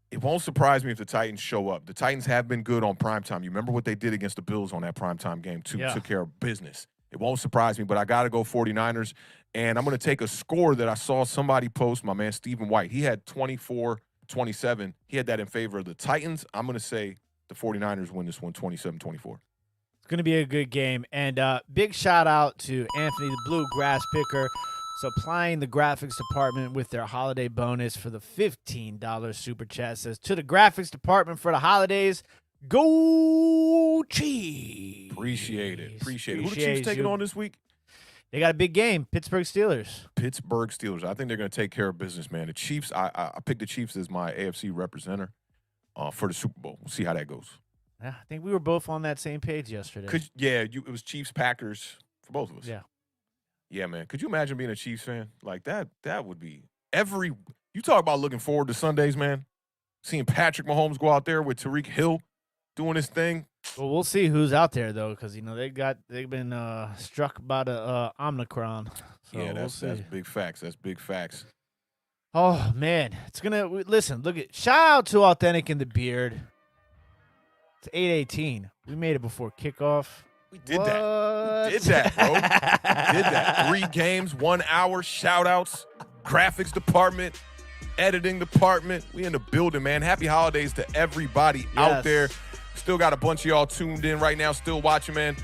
It won't surprise me if the Titans show up. The Titans have been good on primetime. You remember what they did against the Bills on that primetime game too? Yeah. Took care of business. It won't surprise me, but I got to go 49ers. And I'm going to take a score that I saw somebody post, my man Stephen White. He had 24-27. He had that in favor of the Titans. I'm going to say the 49ers win this one 27-24. going to be a good game. And big shout out to Anthony the Blue Grass Picker, supplying the graphics department with their holiday bonus for the $15 super chat. Says, to the graphics department for the holidays, go Chiefs. Appreciate it. Who the Chiefs taking on this week? They got a big game, Pittsburgh Steelers. I think they're going to take care of business, man. The Chiefs, I picked the Chiefs as my AFC representative for the Super Bowl. We'll see how that goes. Yeah, I think we were both on that same page yesterday. It was Chiefs, Packers for both of us. Yeah. Yeah, man. Could you imagine being a Chiefs fan? Like, that would be you talk about looking forward to Sundays, man. Seeing Patrick Mahomes go out there with Tyreek Hill doing his thing. Well, we'll see who's out there, though, because, they've been struck by the Omicron. So yeah, that's big facts. That's big facts. Oh, man. It's going to – listen, shout out to Awthentik and The Beard. It's 8:18. We made it before kickoff. We did that. We did that, bro. Did that. 3 games, 1 hour, shout-outs, graphics department, editing department. We in the building, man. Happy holidays to everybody out there. Still got a bunch of y'all tuned in right now, still watching, man.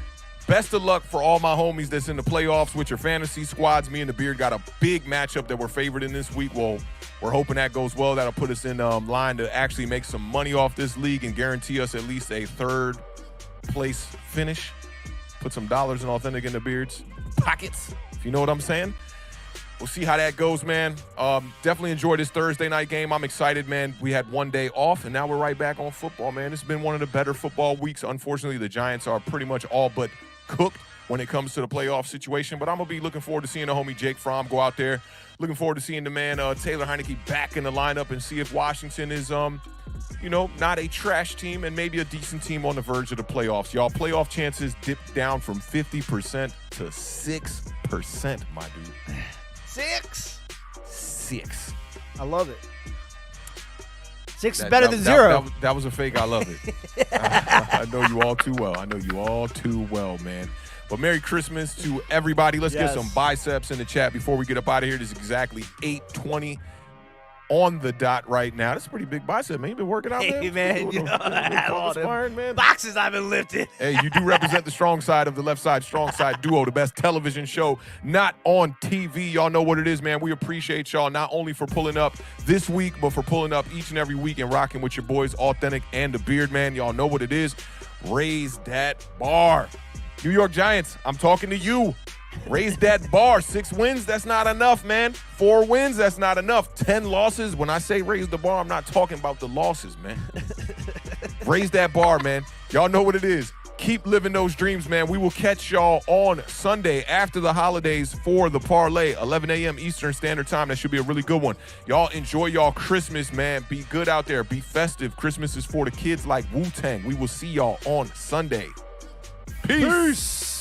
Best of luck for all my homies that's in the playoffs with your fantasy squads. Me and The Beard got a big matchup that we're favored in this week. Well, we're hoping that goes well. That'll put us in line to actually make some money off this league and guarantee us at least a 3rd place finish. Put some dollars in Awthentik and The Beard's pockets, if you know what I'm saying. We'll see how that goes, man. Definitely enjoy this Thursday night game. I'm excited, man. We had 1 day off, and now we're right back on football, man. It's been one of the better football weeks. Unfortunately, the Giants are pretty much all but cooked when it comes to the playoff situation. But I'm going to be looking forward to seeing the homie Jake Fromm go out there. Looking forward to seeing the man Taylor Heineke back in the lineup and see if Washington is, not a trash team and maybe a decent team on the verge of the playoffs. Y'all, playoff chances dipped down from 50% to 6%, my dude. 6? 6. I love it. 6 is better than 0. That was a fake. I love it. I know you all too well. Man. But Merry Christmas to everybody. Let's get some biceps in the chat before we get up out of here. This is exactly 8:20 on the dot right now. That's a pretty big bicep, man. You been working out, man? Hey, man. All them man. Boxes I've been lifting. Hey, you do represent the strong side of the left side, strong side duo, the best television show not on TV. Y'all know what it is, man. We appreciate y'all not only for pulling up this week, but for pulling up each and every week and rocking with your boys, Awthentik and The Beard, man. Y'all know what it is. Raise that bar. New York Giants, I'm talking to you. Raise that bar. 6 wins, that's not enough, man. 4 wins, that's not enough. 10 losses. When I say raise the bar, I'm not talking about the losses, man. Raise that bar, man. Y'all know what it is. Keep living those dreams, man. We will catch y'all on Sunday after the holidays for the parlay, 11 a.m. Eastern Standard Time. That should be a really good one. Y'all enjoy y'all Christmas, man. Be good out there. Be festive. Christmas is for the kids like Wu-Tang. We will see y'all on Sunday. Peace.